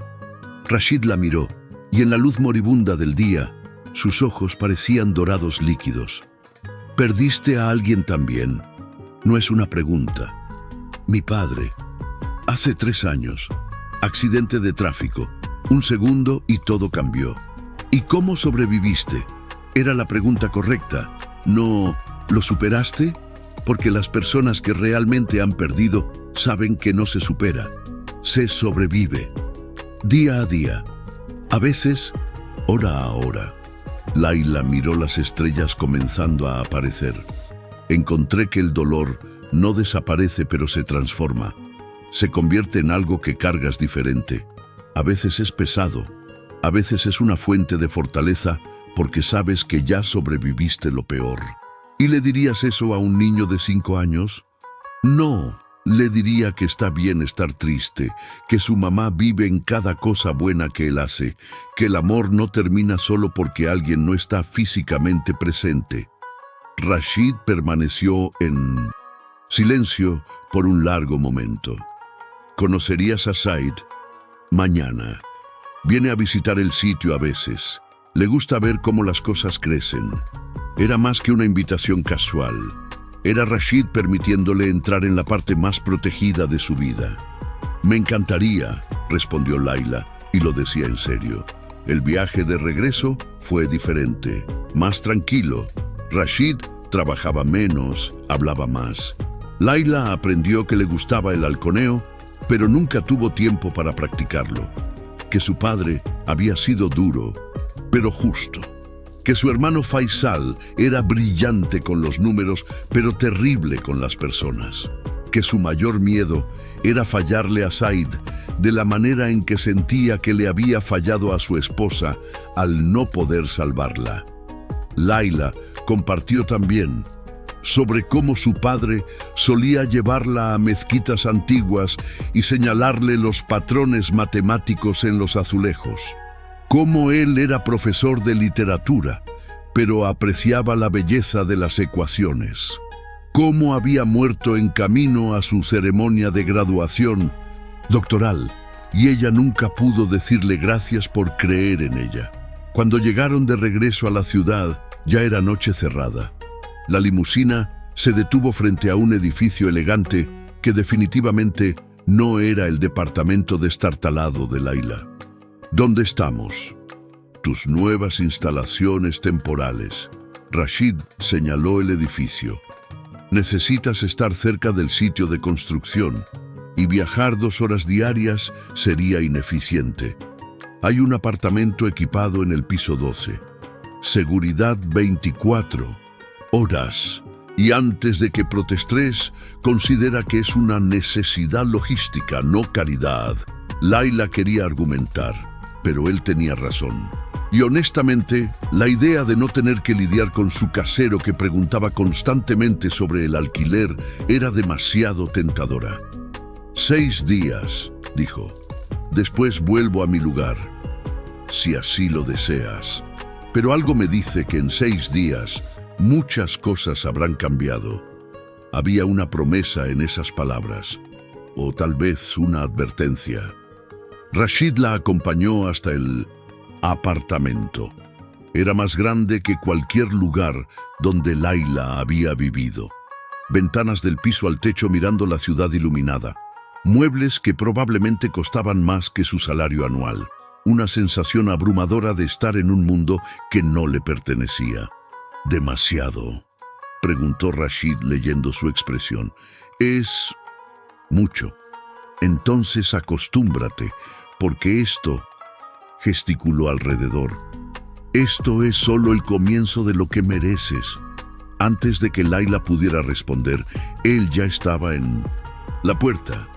Rashid la miró, y en la luz moribunda del día, sus ojos parecían dorados líquidos. ¿Perdiste a alguien también? No es una pregunta. Mi padre. Hace 3 años. Accidente de tráfico. 1 segundo y todo cambió. ¿Y cómo sobreviviste? Era la pregunta correcta. ¿No lo superaste? Porque las personas que realmente han perdido saben que no se supera. Se sobrevive. Día a día. A veces, hora a hora. Layla miró las estrellas comenzando a aparecer. Encontré que el dolor no desaparece, pero se transforma. Se convierte en algo que cargas diferente. A veces es pesado, a veces es una fuente de fortaleza porque sabes que ya sobreviviste lo peor. ¿Y le dirías eso a un niño de 5 años? No, le diría que está bien estar triste, que su mamá vive en cada cosa buena que él hace, que el amor no termina solo porque alguien no está físicamente presente. Rashid permaneció en silencio por un largo momento. ¿Conocerías a Said? Mañana. Viene a visitar el sitio a veces. Le gusta ver cómo las cosas crecen. Era más que una invitación casual. Era Rashid permitiéndole entrar en la parte más protegida de su vida. Me encantaría, respondió Layla, y lo decía en serio. El viaje de regreso fue diferente, más tranquilo. Rashid trabajaba menos, hablaba más. Layla aprendió que le gustaba el halconeo, pero nunca tuvo tiempo para practicarlo. Que su padre había sido duro, pero justo. Que su hermano Faisal era brillante con los números, pero terrible con las personas. Que su mayor miedo era fallarle a Said de la manera en que sentía que le había fallado a su esposa al no poder salvarla. Layla compartió también sobre cómo su padre solía llevarla a mezquitas antiguas y señalarle los patrones matemáticos en los azulejos. Cómo él era profesor de literatura, pero apreciaba la belleza de las ecuaciones. Cómo había muerto en camino a su ceremonia de graduación doctoral, y ella nunca pudo decirle gracias por creer en ella. Cuando llegaron de regreso a la ciudad, ya era noche cerrada. La limusina se detuvo frente a un edificio elegante que definitivamente no era el departamento destartalado de Layla. ¿Dónde estamos? Tus nuevas instalaciones temporales. Rashid señaló el edificio. Necesitas estar cerca del sitio de construcción y viajar 2 horas diarias sería ineficiente. Hay un apartamento equipado en el piso 12. Seguridad 24 horas. Y antes de que protestes, considera que es una necesidad logística, no caridad. Layla quería argumentar, pero él tenía razón. Y honestamente, la idea de no tener que lidiar con su casero que preguntaba constantemente sobre el alquiler era demasiado tentadora. 6 días, dijo. Después vuelvo a mi lugar, si así lo deseas. Pero algo me dice que en 6 días muchas cosas habrán cambiado. Había una promesa en esas palabras, o tal vez una advertencia. Rashid la acompañó hasta el apartamento. Era más grande que cualquier lugar donde Layla había vivido. Ventanas del piso al techo mirando la ciudad iluminada. Muebles que probablemente costaban más que su salario anual. una sensación abrumadora de estar en un mundo que no le pertenecía. ¿Demasiado?, preguntó Rashid leyendo su expresión. «Es mucho. Entonces acostúmbrate, porque esto», gesticuló alrededor, «esto es solo el comienzo de lo que mereces». Antes de que Layla pudiera responder, él ya estaba en la puerta.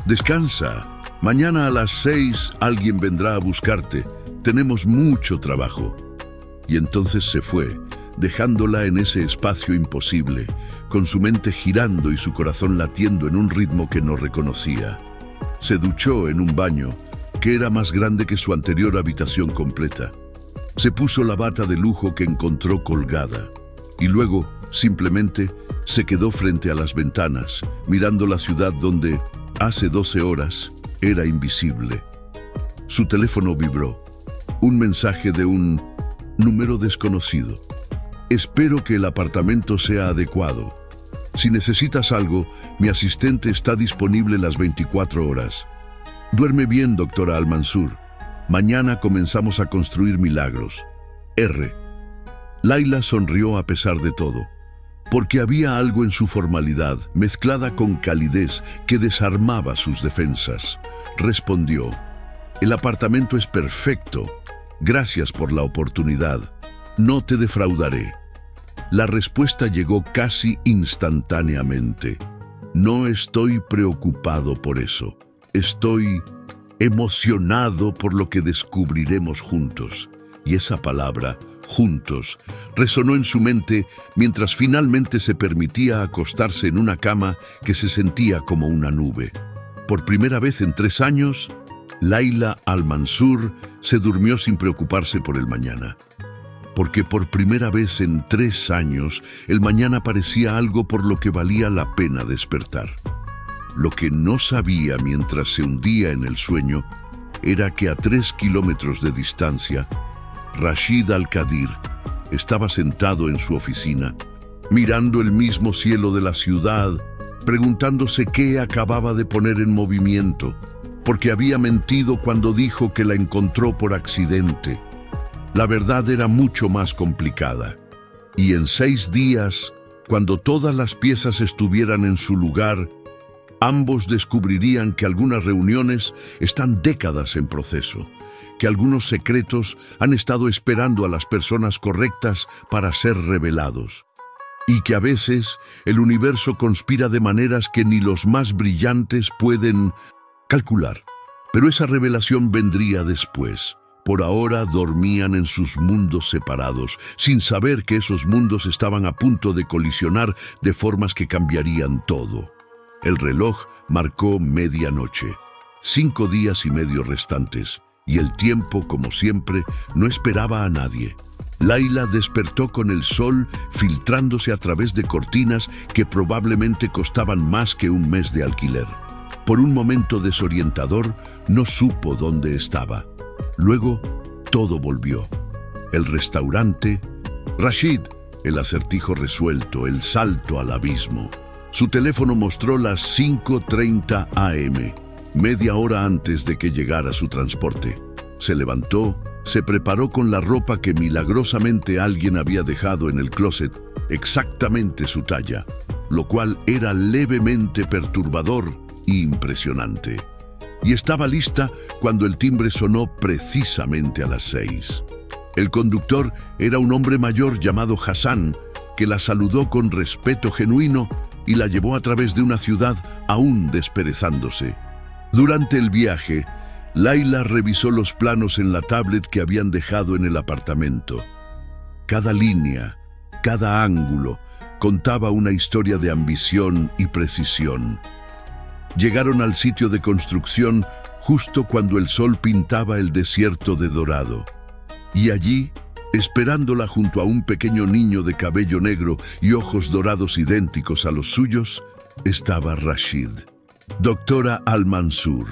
«Descansa. Mañana a las 6 alguien vendrá a buscarte. Tenemos mucho trabajo». Y entonces se fue, dejándola en ese espacio imposible, con su mente girando y su corazón latiendo en un ritmo que no reconocía. Se duchó en un baño que era más grande que su anterior habitación completa. Se puso la bata de lujo que encontró colgada y luego simplemente se quedó frente a las ventanas, mirando la ciudad donde, hace 12 horas, era invisible. Su teléfono vibró. Un mensaje de un número desconocido. «Espero que el apartamento sea adecuado. Si necesitas algo, mi asistente está disponible las 24 horas. Duerme bien, doctora Al-Mansur. Mañana comenzamos a construir milagros. R». Layla sonrió a pesar de todo, porque había algo en su formalidad, mezclada con calidez, que desarmaba sus defensas. Respondió: «El apartamento es perfecto. Gracias por la oportunidad. No te defraudaré». La respuesta llegó casi instantáneamente. «No estoy preocupado por eso. Estoy emocionado por lo que descubriremos juntos». Y esa palabra, juntos, resonó en su mente mientras finalmente se permitía acostarse en una cama que se sentía como una nube. Por primera vez en 3 años, Layla Al-Mansur se durmió sin preocuparse por el mañana. Porque por primera vez en 3 años, el mañana parecía algo por lo que valía la pena despertar. Lo que no sabía mientras se hundía en el sueño era que a 3 kilómetros de distancia, Rashid Al-Qadir estaba sentado en su oficina, mirando el mismo cielo de la ciudad, preguntándose qué acababa de poner en movimiento, porque había mentido cuando dijo que la encontró por accidente. La verdad era mucho más complicada, y en 6 días, cuando todas las piezas estuvieran en su lugar, ambos descubrirían que algunas reuniones están décadas en proceso, que algunos secretos han estado esperando a las personas correctas para ser revelados, y que a veces el universo conspira de maneras que ni los más brillantes pueden calcular. Pero esa revelación vendría después. Por ahora dormían en sus mundos separados, sin saber que esos mundos estaban a punto de colisionar de formas que cambiarían todo. El reloj marcó medianoche. 5 días y medio restantes. Y el tiempo, como siempre, no esperaba a nadie. Layla despertó con el sol filtrándose a través de cortinas que probablemente costaban más que un mes de alquiler. Por un momento desorientador, no supo dónde estaba. Luego, todo volvió. El restaurante, Rashid, el acertijo resuelto, el salto al abismo. Su teléfono mostró las 5:30 a.m., media hora antes de que llegara su transporte. Se levantó, se preparó con la ropa que milagrosamente alguien había dejado en el closet, exactamente su talla, lo cual era levemente perturbador e impresionante. Y estaba lista cuando el timbre sonó precisamente a las 6. El conductor era un hombre mayor llamado Hassan, que la saludó con respeto genuino y la llevó a través de una ciudad aún desperezándose. Durante el viaje, Layla revisó los planos en la tablet que habían dejado en el apartamento. Cada línea, cada ángulo, contaba una historia de ambición y precisión. Llegaron al sitio de construcción justo cuando el sol pintaba el desierto de dorado. Y allí, esperándola junto a un pequeño niño de cabello negro y ojos dorados idénticos a los suyos, estaba Rashid. «Doctora Al-Mansur».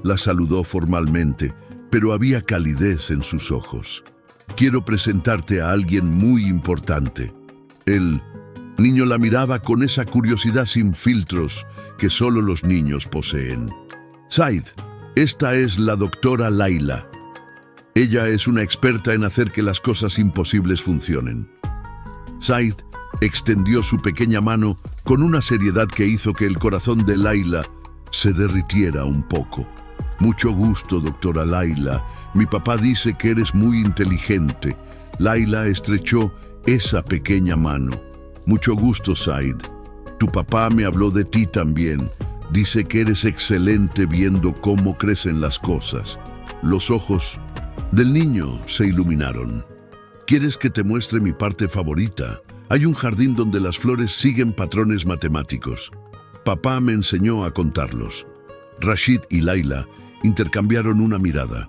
La saludó formalmente, pero había calidez en sus ojos. «Quiero presentarte a alguien muy importante». El niño la miraba con esa curiosidad sin filtros que solo los niños poseen. «Said, esta es la doctora Layla». Ella es una experta en hacer que las cosas imposibles funcionen. Said extendió su pequeña mano con una seriedad que hizo que el corazón de Layla se derritiera un poco. Mucho gusto, doctora Layla. Mi papá dice que eres muy inteligente. Layla estrechó esa pequeña mano. Mucho gusto, Said. Tu papá me habló de ti también. Dice que eres excelente viendo cómo crecen las cosas. Los ojos del niño se iluminaron. ¿Quieres que te muestre mi parte favorita? Hay un jardín donde las flores siguen patrones matemáticos. Papá me enseñó a contarlos. Rashid y Layla intercambiaron una mirada.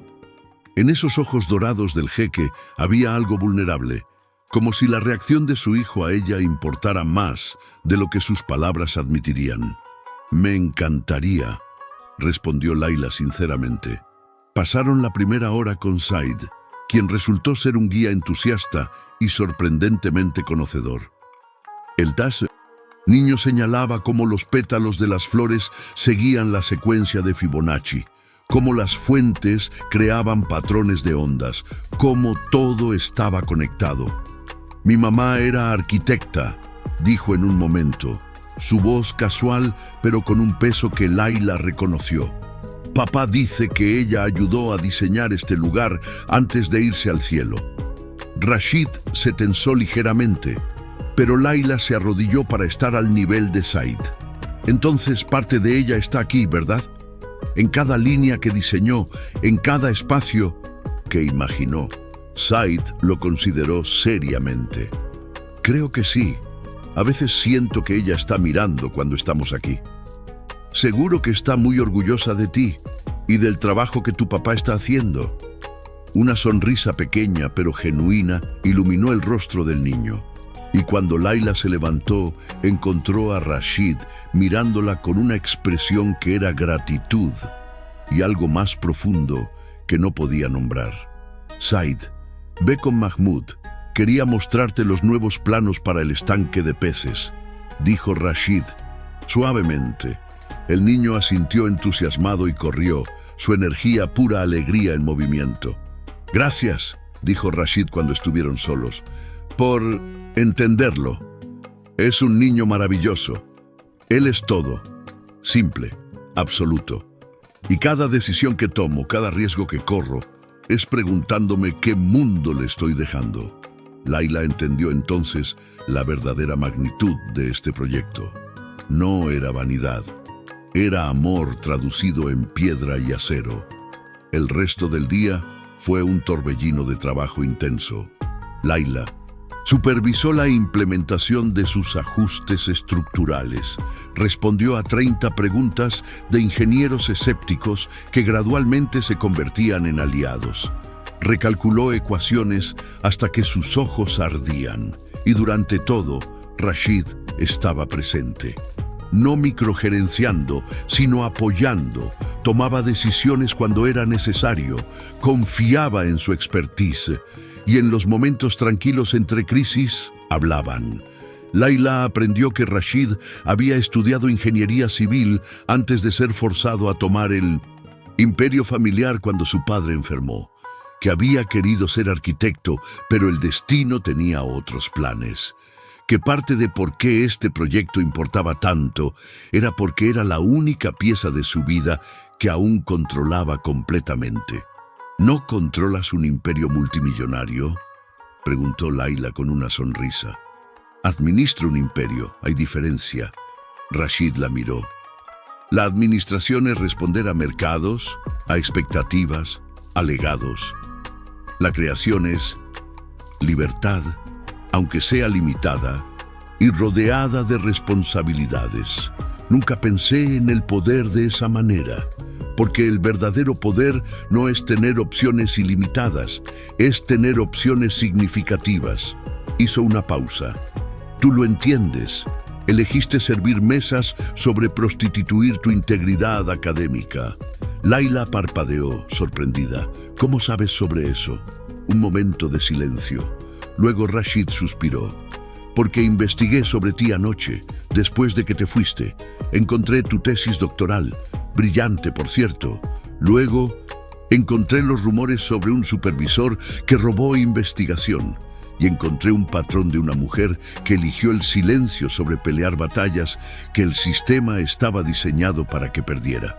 En esos ojos dorados del jeque había algo vulnerable, como si la reacción de su hijo a ella importara más de lo que sus palabras admitirían. Me encantaría, respondió Layla sinceramente. Pasaron la primera hora con Said, quien resultó ser un guía entusiasta y sorprendentemente conocedor. El niño señalaba cómo los pétalos de las flores seguían la secuencia de Fibonacci, cómo las fuentes creaban patrones de ondas, cómo todo estaba conectado. Mi mamá era arquitecta, dijo en un momento, su voz casual pero con un peso que Layla reconoció. Papá dice que ella ayudó a diseñar este lugar antes de irse al cielo. Rashid se tensó ligeramente, pero Layla se arrodilló para estar al nivel de Said. Entonces parte de ella está aquí, ¿verdad? En cada línea que diseñó, en cada espacio que imaginó. Said lo consideró seriamente. Creo que sí. A veces siento que ella está mirando cuando estamos aquí. Seguro que está muy orgullosa de ti y del trabajo que tu papá está haciendo. Una sonrisa pequeña pero genuina iluminó el rostro del niño. Y cuando Layla se levantó, encontró a Rashid mirándola con una expresión que era gratitud y algo más profundo que no podía nombrar. Said, ve con Mahmoud. Quería mostrarte los nuevos planos para el estanque de peces, dijo Rashid, suavemente. El niño asintió entusiasmado y corrió, su energía pura alegría en movimiento. Gracias, dijo Rashid cuando estuvieron solos, por entenderlo. Es un niño maravilloso. Él es todo, simple, absoluto. Y cada decisión que tomo, cada riesgo que corro, es preguntándome qué mundo le estoy dejando. Layla entendió entonces la verdadera magnitud de este proyecto. No era vanidad. Era amor traducido en piedra y acero. El resto del día fue un torbellino de trabajo intenso. Layla supervisó la implementación de sus ajustes estructurales. Respondió a 30 preguntas de ingenieros escépticos que gradualmente se convertían en aliados. Recalculó ecuaciones hasta que sus ojos ardían. Y durante todo, Rashid estaba presente. No microgerenciando, sino apoyando. Tomaba decisiones cuando era necesario. Confiaba en su expertise. Y en los momentos tranquilos entre crisis, hablaban. Layla aprendió que Rashid había estudiado ingeniería civil antes de ser forzado a tomar el imperio familiar cuando su padre enfermó. Que había querido ser arquitecto, pero el destino tenía otros planes. Que parte de por qué este proyecto importaba tanto era porque era la única pieza de su vida que aún controlaba completamente. ¿No controlas un imperio multimillonario?, preguntó Layla con una sonrisa. Administro un imperio, hay diferencia. Rashid la miró. La administración es responder a mercados, a expectativas, a legados. La creación es libertad, aunque sea limitada, y rodeada de responsabilidades. Nunca pensé en el poder de esa manera, porque el verdadero poder no es tener opciones ilimitadas, es tener opciones significativas. Hizo una pausa. Tú lo entiendes. Elegiste servir mesas sobre prostituir tu integridad académica. Layla parpadeó, sorprendida. ¿Cómo sabes sobre eso? Un momento de silencio. Luego Rashid suspiró. Porque investigué sobre ti anoche, después de que te fuiste. Encontré tu tesis doctoral, brillante por cierto. Luego Encontré los rumores sobre un supervisor que robó investigación y encontré un patrón de una mujer que eligió el silencio sobre pelear batallas que el sistema estaba diseñado para que perdiera.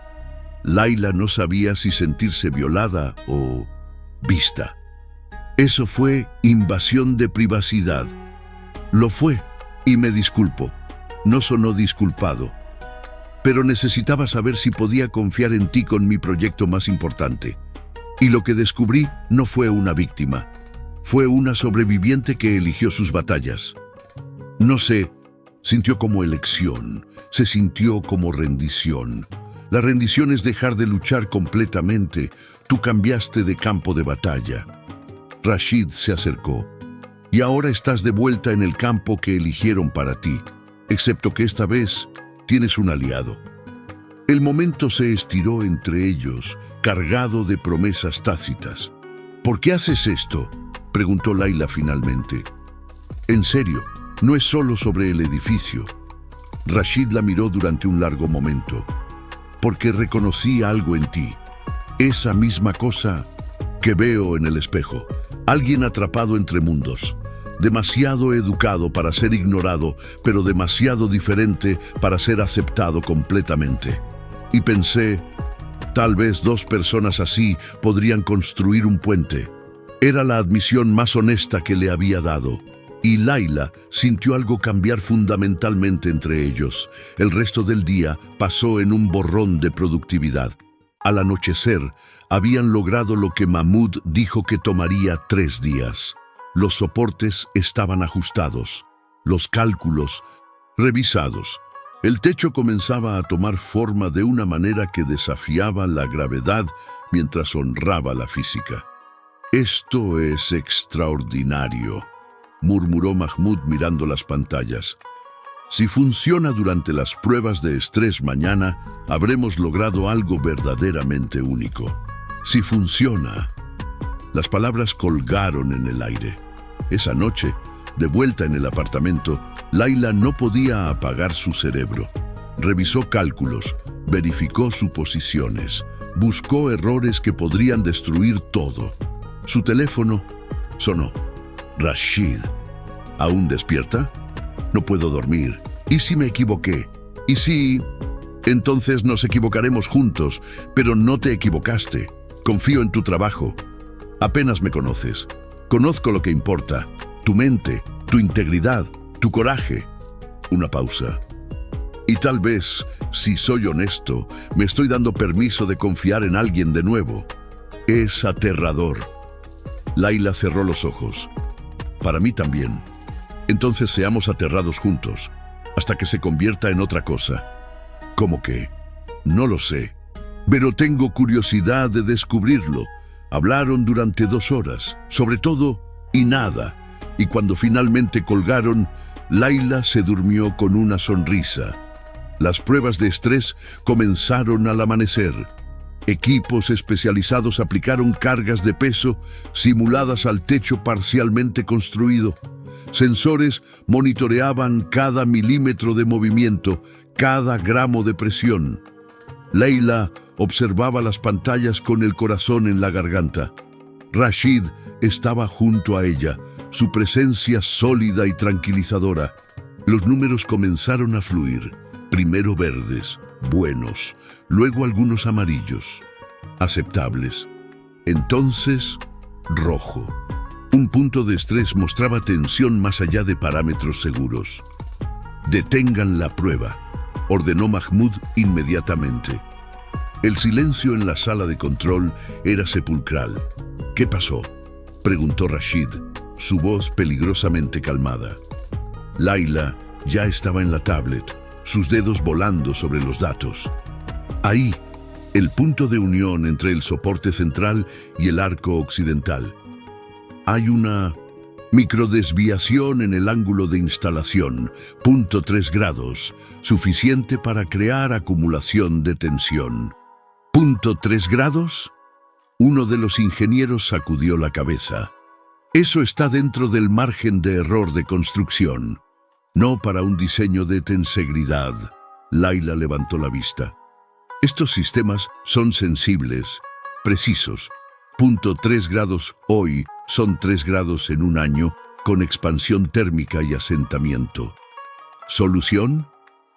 Layla no sabía si sentirse violada o vista. Eso fue invasión de privacidad. Lo fue, y me disculpo. No sonó disculpado. Pero necesitaba saber si podía confiar en ti con mi proyecto más importante. Y lo que descubrí no fue una víctima. Fue una sobreviviente que eligió sus batallas. No sé, sintió como elección, se sintió como rendición. La rendición es dejar de luchar completamente. Tú cambiaste de campo de batalla. Rashid se acercó. Y ahora estás de vuelta en el campo que eligieron para ti, excepto que esta vez tienes un aliado. El momento se estiró entre ellos, cargado de promesas tácitas. ¿Por qué haces esto?, preguntó Layla finalmente. En serio, no es solo sobre el edificio. Rashid la miró durante un largo momento. Porque reconocí algo en ti. Esa misma cosa que veo en el espejo. Alguien atrapado entre mundos. Demasiado educado para ser ignorado, pero demasiado diferente para ser aceptado completamente. Y pensé, tal vez dos personas así podrían construir un puente. Era la admisión más honesta que le había dado. Y Layla sintió algo cambiar fundamentalmente entre ellos. El resto del día pasó en un borrón de productividad. Al anochecer, habían logrado lo que Mahmoud dijo que tomaría 3 días. Los soportes estaban ajustados, los cálculos revisados. El techo comenzaba a tomar forma de una manera que desafiaba la gravedad mientras honraba la física. «Esto es extraordinario», murmuró Mahmoud mirando las pantallas. «Si funciona durante las pruebas de estrés mañana, habremos logrado algo verdaderamente único. Si funciona». Las palabras colgaron en el aire. Esa noche, de vuelta en el apartamento, Layla no podía apagar su cerebro. Revisó cálculos, verificó suposiciones, buscó errores que podrían destruir todo. Su teléfono sonó. «Rashid, ¿aún despierta? No puedo dormir. ¿Y si me equivoqué? ¿Y si...? Entonces nos equivocaremos juntos, pero no te equivocaste. Confío en tu trabajo. Apenas me conoces. Conozco lo que importa. Tu mente, tu integridad, tu coraje». Una pausa. «Y tal vez, si soy honesto, me estoy dando permiso de confiar en alguien de nuevo. Es aterrador». Layla cerró los ojos. «Para mí también. Entonces seamos aterrados juntos, hasta que se convierta en otra cosa». «¿Cómo qué?» «No lo sé, pero tengo curiosidad de descubrirlo». Hablaron durante 2 horas, sobre todo y nada, y cuando finalmente colgaron, Layla se durmió con una sonrisa. Las pruebas de estrés comenzaron al amanecer. Equipos especializados aplicaron cargas de peso simuladas al techo parcialmente construido. Sensores monitoreaban cada milímetro de movimiento, cada gramo de presión. Layla observaba las pantallas con el corazón en la garganta. Rashid estaba junto a ella, su presencia sólida y tranquilizadora. Los números comenzaron a fluir, primero verdes, buenos, luego algunos amarillos, aceptables. Entonces, rojo. Un punto de estrés mostraba tensión más allá de parámetros seguros. «Detengan la prueba», ordenó Mahmoud inmediatamente. El silencio en la sala de control era sepulcral. «¿Qué pasó?», preguntó Rashid, su voz peligrosamente calmada. Layla ya estaba en la tablet, sus dedos volando sobre los datos. Ahí, el punto de unión entre el soporte central y el arco occidental. Hay una microdesviación en el ángulo de instalación, 0.3 grados, suficiente para crear acumulación de tensión. ¿0.3 grados? Uno de los ingenieros sacudió la cabeza. Eso está dentro del margen de error de construcción. No para un diseño de tensegridad. Layla levantó la vista. Estos sistemas son sensibles. precisos. 3 grados hoy son 3 grados en un año, con expansión térmica y asentamiento. ¿Solución?,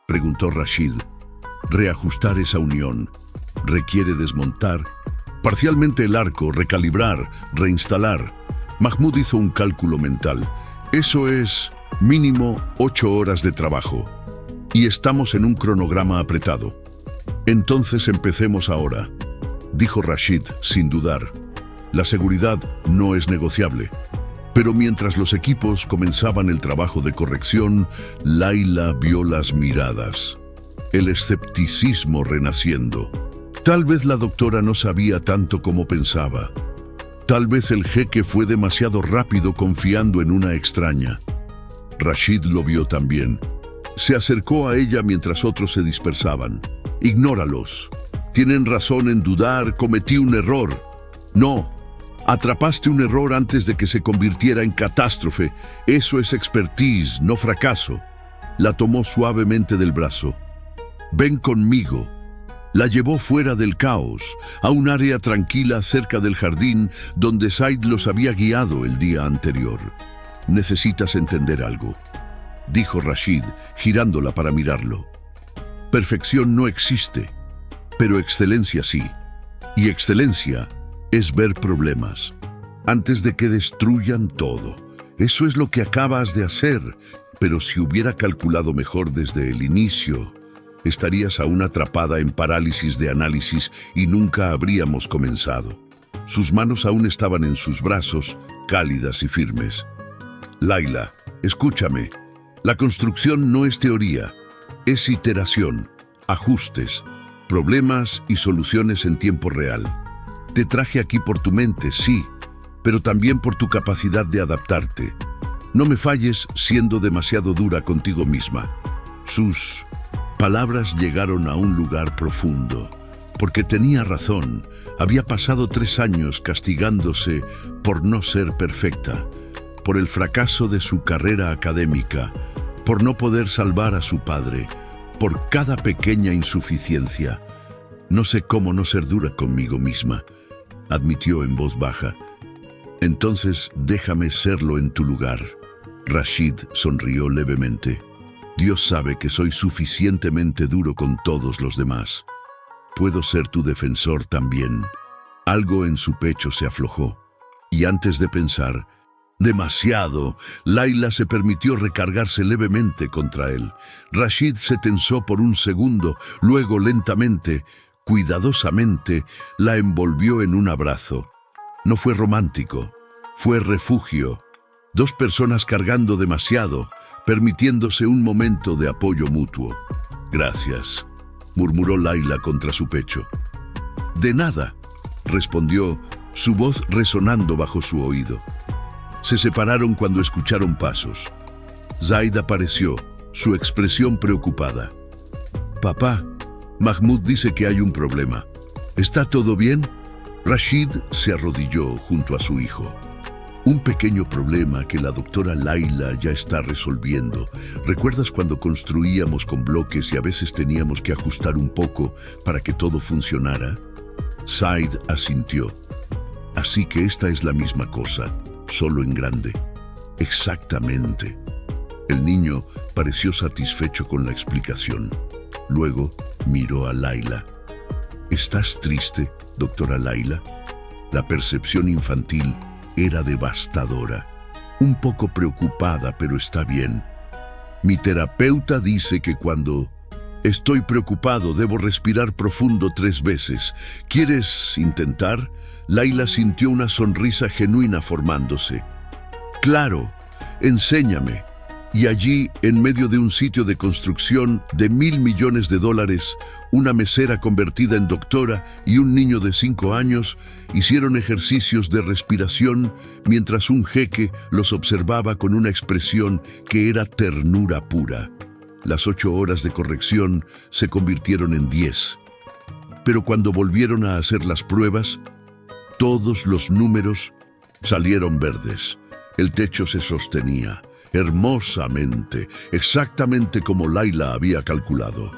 preguntó Rashid. Reajustar esa unión. Requiere desmontar parcialmente el arco, recalibrar, reinstalar. Mahmoud hizo un cálculo mental. Eso es mínimo 8 horas de trabajo. Y estamos en un cronograma apretado. Entonces empecemos ahora, dijo Rashid sin dudar. La seguridad no es negociable. Pero mientras los equipos comenzaban el trabajo de corrección, Layla vio las miradas. El escepticismo renaciendo. Tal vez la doctora no sabía tanto como pensaba. Tal vez el jeque fue demasiado rápido confiando en una extraña. Rashid lo vio también. Se acercó a ella mientras otros se dispersaban. Ignóralos. Tienen razón en dudar, cometí un error. No. Atrapaste un error antes de que se convirtiera en catástrofe. Eso es expertise, no fracaso. La tomó suavemente del brazo. Ven conmigo. La llevó fuera del caos, a un área tranquila cerca del jardín donde Said los había guiado el día anterior. Necesitas entender algo, dijo Rashid, girándola para mirarlo. Perfección no existe, pero excelencia sí. Y excelencia es ver problemas antes de que destruyan todo. Eso es lo que acabas de hacer, pero si hubiera calculado mejor desde el inicio, estarías aún atrapada en parálisis de análisis y nunca habríamos comenzado. Sus manos aún estaban en sus brazos, cálidas y firmes. Layla, escúchame. La construcción no es teoría, es iteración, ajustes, problemas y soluciones en tiempo real. Te traje aquí por tu mente, sí, pero también por tu capacidad de adaptarte. No me falles siendo demasiado dura contigo misma. Sus palabras llegaron a un lugar profundo, porque tenía razón. Había pasado 3 años castigándose por no ser perfecta, por el fracaso de su carrera académica, por no poder salvar a su padre, por cada pequeña insuficiencia. No sé cómo no ser dura conmigo misma, admitió en voz baja. Entonces déjame serlo en tu lugar. Rashid sonrió levemente. Dios sabe que soy suficientemente duro con todos los demás. Puedo ser tu defensor también. Algo en su pecho se aflojó. Y antes de pensar, demasiado, Layla se permitió recargarse levemente contra él. Rashid se tensó por un segundo, luego lentamente, cuidadosamente, la envolvió en un abrazo. No fue romántico, fue refugio. 2 personas cargando demasiado, permitiéndose un momento de apoyo mutuo. Gracias, murmuró Layla contra su pecho. De nada, respondió, su voz resonando bajo su oído. Se separaron cuando escucharon pasos. Zaid apareció, su expresión preocupada. Papá, Mahmoud dice que hay un problema. ¿Está todo bien? Rashid se arrodilló junto a su hijo. Un pequeño problema que la doctora Layla ya está resolviendo. ¿Recuerdas cuando construíamos con bloques y a veces teníamos que ajustar un poco para que todo funcionara? Said asintió. Así que esta es la misma cosa, solo en grande. Exactamente. El niño pareció satisfecho con la explicación. Luego miró a Layla. ¿Estás triste, doctora Layla? La percepción infantil era devastadora. Un poco preocupada, pero está bien. Mi terapeuta dice que cuando estoy preocupado debo respirar profundo 3 veces. ¿Quieres intentar? Layla sintió una sonrisa genuina formándose. Claro, enséñame. Y allí, en medio de un sitio de construcción de $1.000 millones, una mesera convertida en doctora y un niño de 5 años hicieron ejercicios de respiración mientras un jeque los observaba con una expresión que era ternura pura. Las 8 horas de corrección se convirtieron en 10. Pero cuando volvieron a hacer las pruebas, todos los números salieron verdes. El techo se sostenía hermosamente, exactamente como Layla había calculado.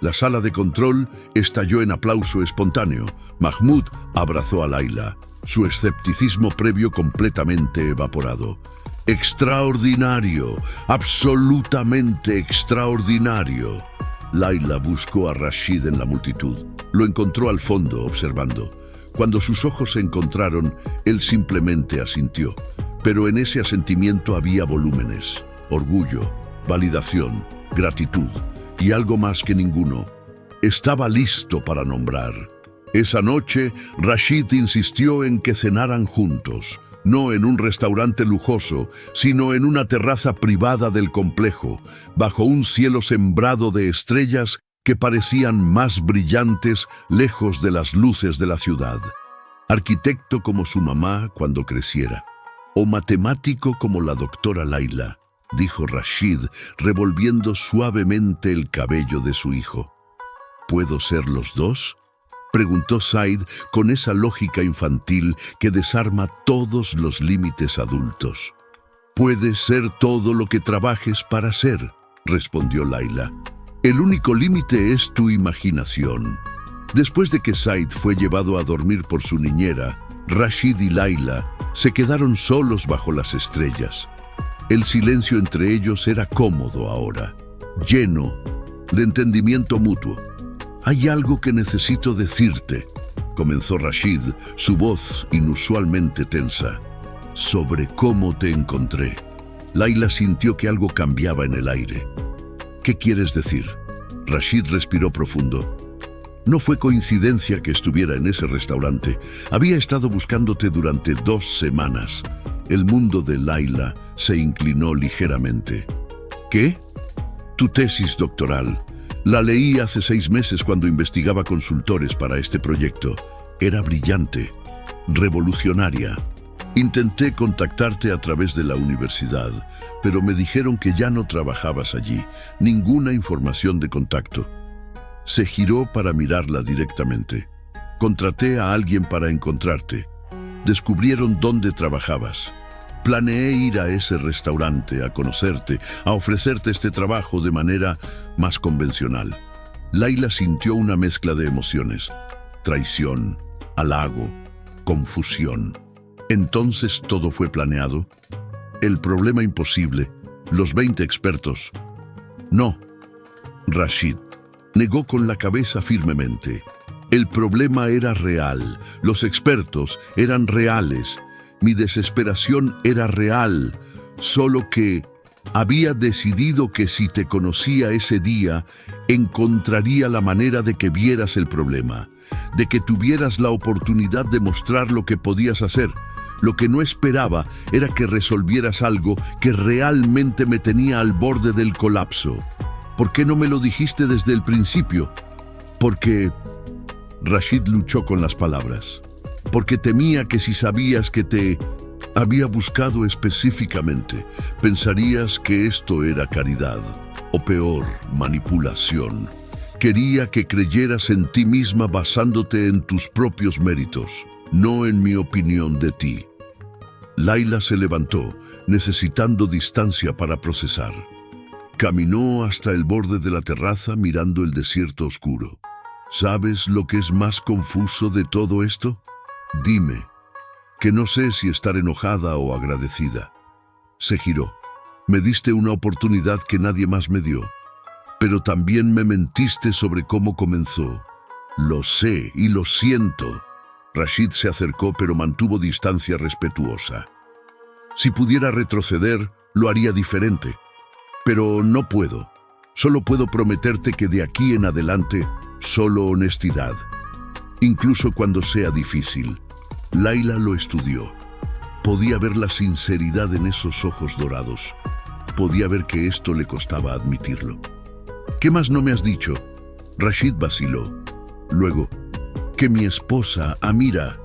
La sala de control estalló en aplauso espontáneo. Mahmoud abrazó a Laila, su escepticismo previo completamente evaporado. ¡Extraordinario! ¡Absolutamente extraordinario! Laila buscó a Rashid en la multitud. Lo encontró al fondo, observando. Cuando sus ojos se encontraron, él simplemente asintió. Pero en ese asentimiento había volúmenes, orgullo, validación, gratitud y algo más que ninguno. Estaba listo para nombrar. Esa noche, Rashid insistió en que cenaran juntos, no en un restaurante lujoso, sino en una terraza privada del complejo, bajo un cielo sembrado de estrellas que parecían más brillantes lejos de las luces de la ciudad. Arquitecto como su mamá cuando creciera, o matemático como la doctora Laila, dijo Rashid, revolviendo suavemente el cabello de su hijo. ¿Puedo ser los dos?, preguntó Said con esa lógica infantil que desarma todos los límites adultos. «Puedes ser todo lo que trabajes para ser», respondió Laila. «El único límite es tu imaginación». Después de que Said fue llevado a dormir por su niñera, Rashid y Laila se quedaron solos bajo las estrellas. El silencio entre ellos era cómodo ahora, lleno de entendimiento mutuo. «Hay algo que necesito decirte», comenzó Rashid, su voz inusualmente tensa. «Sobre cómo te encontré». Laila sintió que algo cambiaba en el aire. «¿Qué quieres decir?». Rashid respiró profundo. «No fue coincidencia que estuviera en ese restaurante. Había estado buscándote durante 2 semanas». El mundo de Laila se inclinó ligeramente. «¿Qué?». «Tu tesis doctoral. La leí hace 6 meses cuando investigaba consultores para este proyecto. Era brillante, revolucionaria. Intenté contactarte a través de la universidad, pero me dijeron que ya no trabajabas allí. Ninguna información de contacto». Se giró para mirarla directamente. «Contraté a alguien para encontrarte. Descubrieron dónde trabajabas. Planeé ir a ese restaurante, a conocerte, a ofrecerte este trabajo de manera más convencional». Laila sintió una mezcla de emociones: traición, halago, confusión. ¿Entonces todo fue planeado? ¿El problema imposible? ¿Los 20 expertos? No. Rashid negó con la cabeza firmemente. El problema era real, los expertos eran reales, mi desesperación era real, solo que había decidido que si te conocía ese día, encontraría la manera de que vieras el problema, de que tuvieras la oportunidad de mostrar lo que podías hacer. Lo que no esperaba era que resolvieras algo que realmente me tenía al borde del colapso. ¿Por qué no me lo dijiste desde el principio? Porque... Rashid luchó con las palabras. Porque temía que si sabías que te había buscado específicamente, pensarías que esto era caridad, o peor, manipulación. Quería que creyeras en ti misma basándote en tus propios méritos, no en mi opinión de ti. Laila se levantó, necesitando distancia para procesar. Caminó hasta el borde de la terraza mirando el desierto oscuro. ¿Sabes lo que es más confuso de todo esto? Dime, que no sé si estar enojada o agradecida. Se giró. Me diste una oportunidad que nadie más me dio, pero también me mentiste sobre cómo comenzó. Lo sé y lo siento. Rashid se acercó pero mantuvo distancia respetuosa. Si pudiera retroceder, lo haría diferente. Pero no puedo. Solo puedo prometerte que de aquí en adelante, solo honestidad. Incluso cuando sea difícil. Laila lo estudió. Podía ver la sinceridad en esos ojos dorados. Podía ver que esto le costaba admitirlo. ¿Qué más no me has dicho? Rashid vaciló. Luego, que mi esposa, Amira,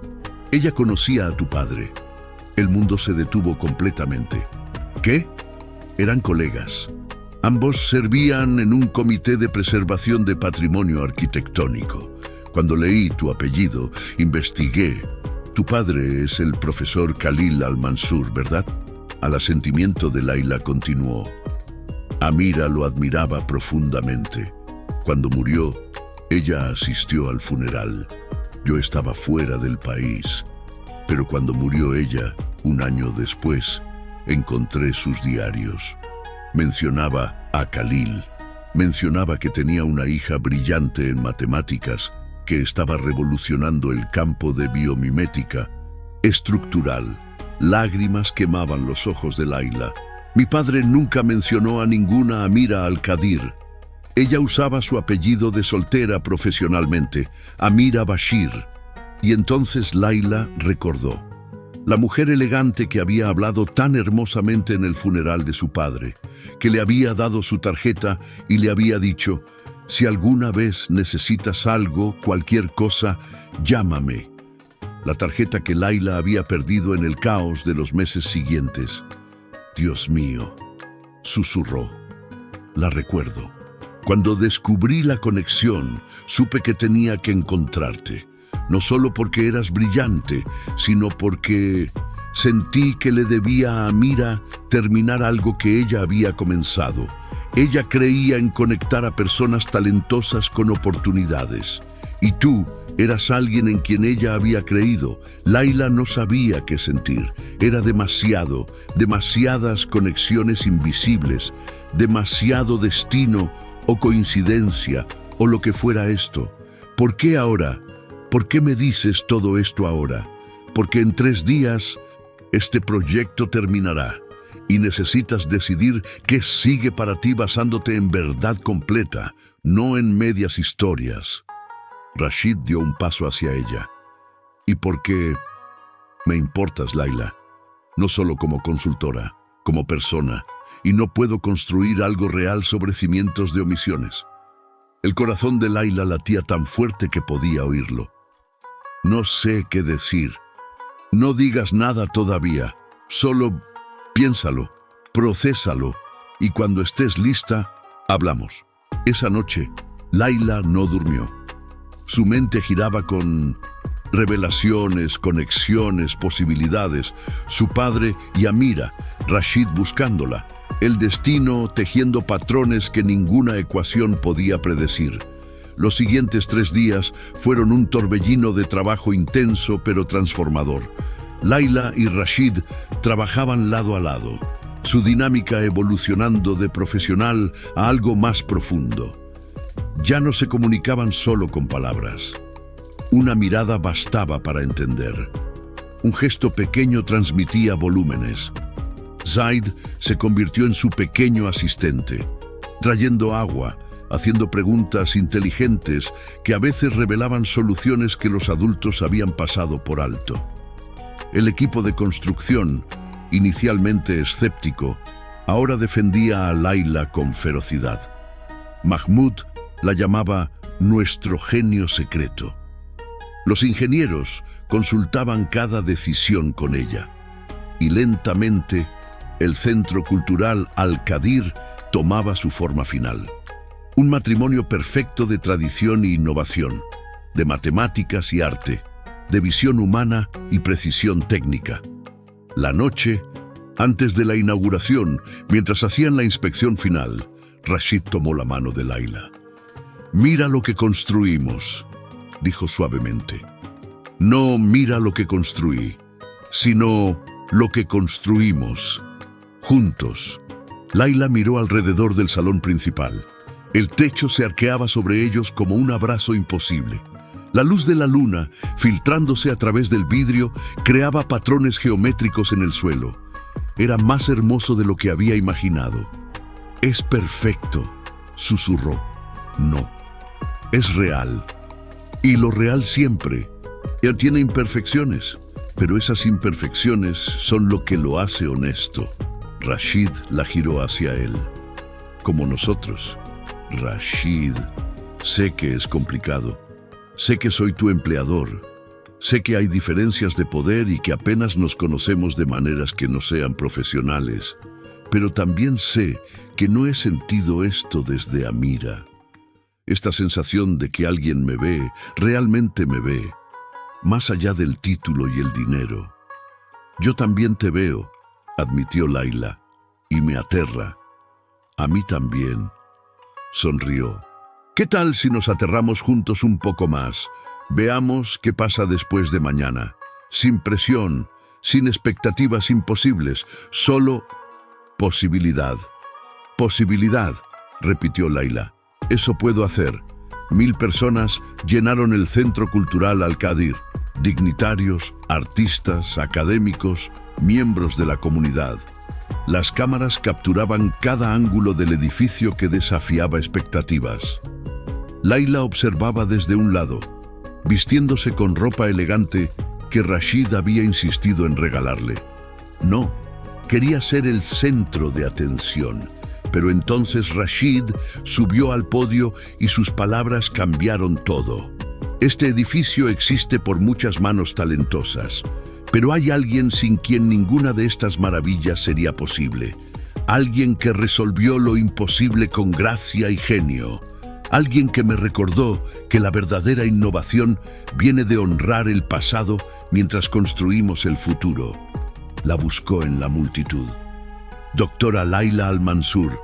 ella conocía a tu padre. El mundo se detuvo completamente. ¿Qué? Eran colegas. Ambos servían en un comité de preservación de patrimonio arquitectónico. Cuando leí tu apellido, investigué. Tu padre es el profesor Khalil Al-Mansur, ¿verdad? Al asentimiento de Laila continuó. Amira lo admiraba profundamente. Cuando murió, ella asistió al funeral. Yo estaba fuera del país. Pero cuando murió ella, un año después, encontré sus diarios. Mencionaba a Khalil. Mencionaba que tenía una hija brillante en matemáticas que estaba revolucionando el campo de biomimética estructural. Lágrimas quemaban los ojos de Laila. Mi padre nunca mencionó a ninguna Amira al-Qadir. Ella usaba su apellido de soltera profesionalmente, Amira Bashir. Y entonces Laila recordó. La mujer elegante que había hablado tan hermosamente en el funeral de su padre, que le había dado su tarjeta y le había dicho, si alguna vez necesitas algo, cualquier cosa, llámame. La tarjeta que Laila había perdido en el caos de los meses siguientes. Dios mío, susurró. La recuerdo. Cuando descubrí la conexión, supe que tenía que encontrarte. No solo porque eras brillante, sino porque sentí que le debía a Amira terminar algo que ella había comenzado. Ella creía en conectar a personas talentosas con oportunidades. Y tú eras alguien en quien ella había creído. Laila no sabía qué sentir. Era demasiadas conexiones invisibles, demasiado destino o coincidencia o lo que fuera esto. ¿Por qué ahora? ¿Por qué me dices todo esto ahora? Porque en 3 días este proyecto terminará y necesitas decidir qué sigue para ti basándote en verdad completa, no en medias historias. Rashid dio un paso hacia ella. ¿Y por qué me importas, Laila? No solo como consultora, como persona, y no puedo construir algo real sobre cimientos de omisiones. El corazón de Laila latía tan fuerte que podía oírlo. No sé qué decir. No digas nada todavía. Solo piénsalo, procésalo, y cuando estés lista, hablamos. Esa noche, Laila no durmió. Su mente giraba con revelaciones, conexiones, posibilidades. Su padre y Amira, Rashid buscándola. El destino tejiendo patrones que ninguna ecuación podía predecir. Los siguientes 3 días fueron un torbellino de trabajo intenso pero transformador. Laila y Rashid trabajaban lado a lado, su dinámica evolucionando de profesional a algo más profundo. Ya no se comunicaban solo con palabras. Una mirada bastaba para entender. Un gesto pequeño transmitía volúmenes. Zaid se convirtió en su pequeño asistente, trayendo agua, haciendo preguntas inteligentes que a veces revelaban soluciones que los adultos habían pasado por alto. El equipo de construcción, inicialmente escéptico, ahora defendía a Laila con ferocidad. Mahmoud la llamaba nuestro genio secreto. Los ingenieros consultaban cada decisión con ella. Y lentamente, el Centro Cultural Al-Qadir tomaba su forma final. Un matrimonio perfecto de tradición e innovación, de matemáticas y arte, de visión humana y precisión técnica. La noche, antes de la inauguración, mientras hacían la inspección final, Rashid tomó la mano de Laila. «Mira lo que construimos», dijo suavemente. «No mira lo que construí, sino lo que construimos, juntos». Laila miró alrededor del salón principal. El techo se arqueaba sobre ellos como un abrazo imposible. La luz de la luna, filtrándose a través del vidrio, creaba patrones geométricos en el suelo. Era más hermoso de lo que había imaginado. «Es perfecto», susurró. «No, es real. Y lo real siempre. Él tiene imperfecciones, pero esas imperfecciones son lo que lo hace honesto». Rashid la giró hacia él. «Como nosotros». «Rashid, sé que es complicado. Sé que soy tu empleador. Sé que hay diferencias de poder y que apenas nos conocemos de maneras que no sean profesionales. Pero también sé que no he sentido esto desde Amira. Esta sensación de que alguien me ve, realmente me ve, más allá del título y el dinero. Yo también te veo», admitió Laila, «y me aterra». «A mí también», sonrió. ¿Qué tal si nos aterramos juntos un poco más? Veamos qué pasa después de mañana. Sin presión, sin expectativas imposibles, solo posibilidad. Posibilidad, repitió Layla. Eso puedo hacer. 1000 personas llenaron el Centro Cultural Al-Qadir. Dignitarios, artistas, académicos, miembros de la comunidad. Las cámaras capturaban cada ángulo del edificio que desafiaba expectativas. Layla observaba desde un lado, vistiéndose con ropa elegante que Rashid había insistido en regalarle. No, quería ser el centro de atención. Pero entonces Rashid subió al podio y sus palabras cambiaron todo. Este edificio existe por muchas manos talentosas, pero hay alguien sin quien ninguna de estas maravillas sería posible. Alguien que resolvió lo imposible con gracia y genio. Alguien que me recordó que la verdadera innovación viene de honrar el pasado mientras construimos el futuro. La buscó en la multitud. Doctora Layla Al-Mansur,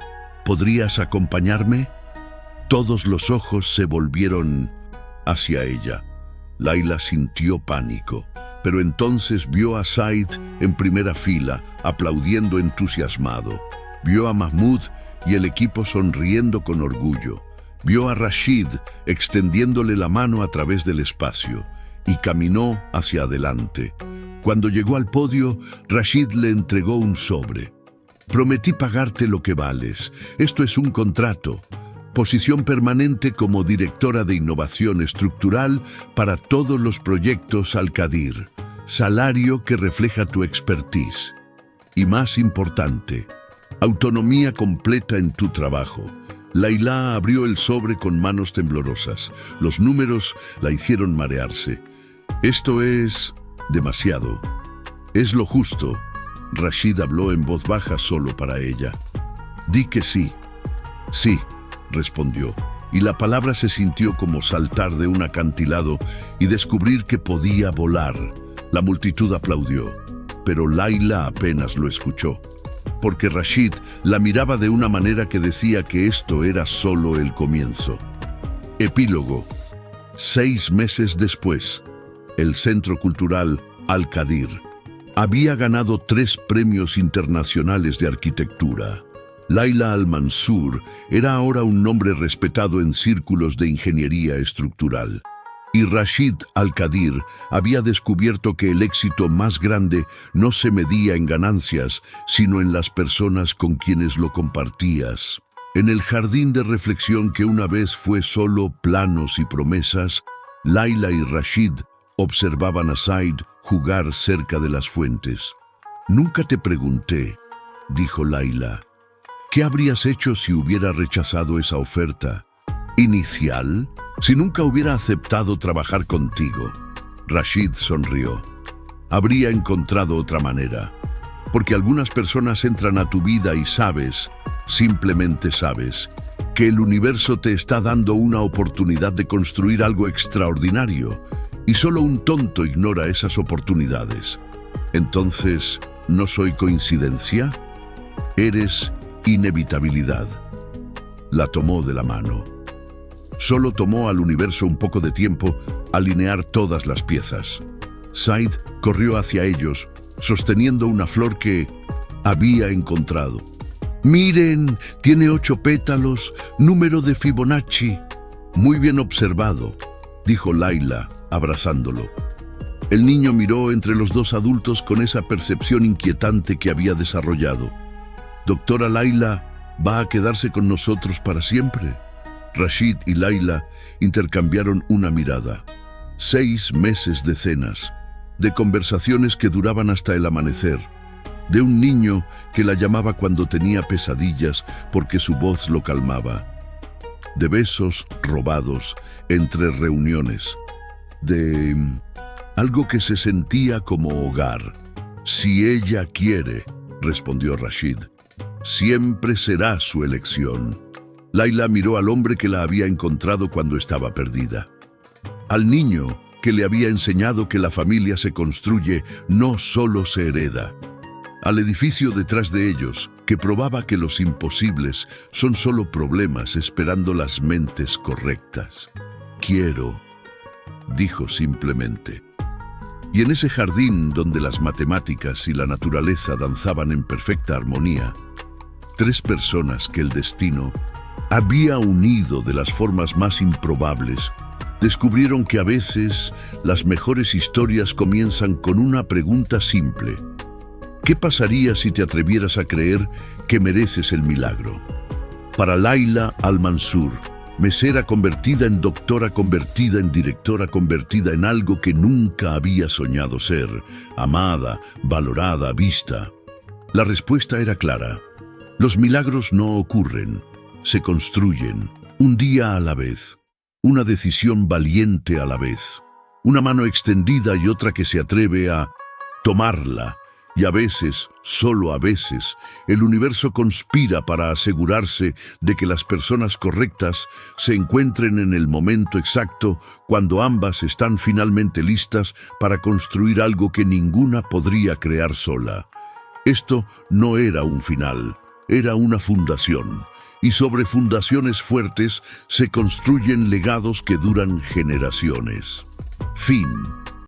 ¿podrías acompañarme? Todos los ojos se volvieron hacia ella. Layla sintió pánico, pero entonces vio a Said en primera fila, aplaudiendo entusiasmado. Vio a Mahmoud y el equipo sonriendo con orgullo. Vio a Rashid extendiéndole la mano a través del espacio y caminó hacia adelante. Cuando llegó al podio, Rashid le entregó un sobre. Prometí pagarte lo que vales. Esto es un contrato. Posición permanente como directora de innovación estructural para todos los proyectos Al-Qadir. Salario que refleja tu expertise. Y más importante, autonomía completa en tu trabajo. Layla abrió el sobre con manos temblorosas. Los números la hicieron marearse. Esto es demasiado. Es lo justo. Rashid habló en voz baja solo para ella. Di que sí. Sí, respondió, y la palabra se sintió como saltar de un acantilado y descubrir que podía volar. La multitud aplaudió, pero Layla apenas lo escuchó, porque Rashid la miraba de una manera que decía que esto era solo el comienzo. Epílogo. 6 meses después, el Centro Cultural Al-Qadir había ganado 3 premios internacionales de arquitectura. Layla Al-Mansur era ahora un nombre respetado en círculos de ingeniería estructural. Y Rashid Al-Qadir había descubierto que el éxito más grande no se medía en ganancias, sino en las personas con quienes lo compartías. En el jardín de reflexión que una vez fue solo planos y promesas, Layla y Rashid observaban a Said jugar cerca de las fuentes. Nunca te pregunté, dijo Layla, ¿qué habrías hecho si hubiera rechazado esa oferta inicial? Si nunca hubiera aceptado trabajar contigo. Rashid sonrió. Habría encontrado otra manera. Porque algunas personas entran a tu vida y sabes, simplemente sabes, que el universo te está dando una oportunidad de construir algo extraordinario. Y solo un tonto ignora esas oportunidades. Entonces, ¿no soy coincidencia? Eres inevitabilidad. La tomó de la mano. Solo tomó al universo un poco de tiempo alinear todas las piezas. Said corrió hacia ellos, sosteniendo una flor que había encontrado. Miren, tiene 8 pétalos, número de Fibonacci. Muy bien observado, dijo Layla, abrazándolo. El niño miró entre los 2 adultos con esa percepción inquietante que había desarrollado. Doctora Layla, ¿va a quedarse con nosotros para siempre? Rashid y Layla intercambiaron una mirada. 6 meses de cenas, de conversaciones que duraban hasta el amanecer, de un niño que la llamaba cuando tenía pesadillas porque su voz lo calmaba, de besos robados entre reuniones, de algo que se sentía como hogar. Si ella quiere, respondió Rashid, siempre será su elección. Layla miró al hombre que la había encontrado cuando estaba perdida. Al niño que le había enseñado que la familia se construye, no solo se hereda. al edificio detrás de ellos, que probaba que los imposibles son solo problemas esperando las mentes correctas. Quiero, dijo simplemente. Y en ese jardín donde las matemáticas y la naturaleza danzaban en perfecta armonía, 3 personas que el destino había unido de las formas más improbables, descubrieron que a veces las mejores historias comienzan con una pregunta simple. ¿Qué pasaría si te atrevieras a creer que mereces el milagro? Para Laila Al-Mansur, mesera convertida en doctora, convertida en directora, convertida en algo que nunca había soñado ser, amada, valorada, vista. La respuesta era clara. Los milagros no ocurren, se construyen, un día a la vez, una decisión valiente a la vez, una mano extendida y otra que se atreve a tomarla. Y a veces, solo a veces, el universo conspira para asegurarse de que las personas correctas se encuentren en el momento exacto cuando ambas están finalmente listas para construir algo que ninguna podría crear sola. Esto no era un final, era una fundación. Y sobre fundaciones fuertes se construyen legados que duran generaciones. Fin.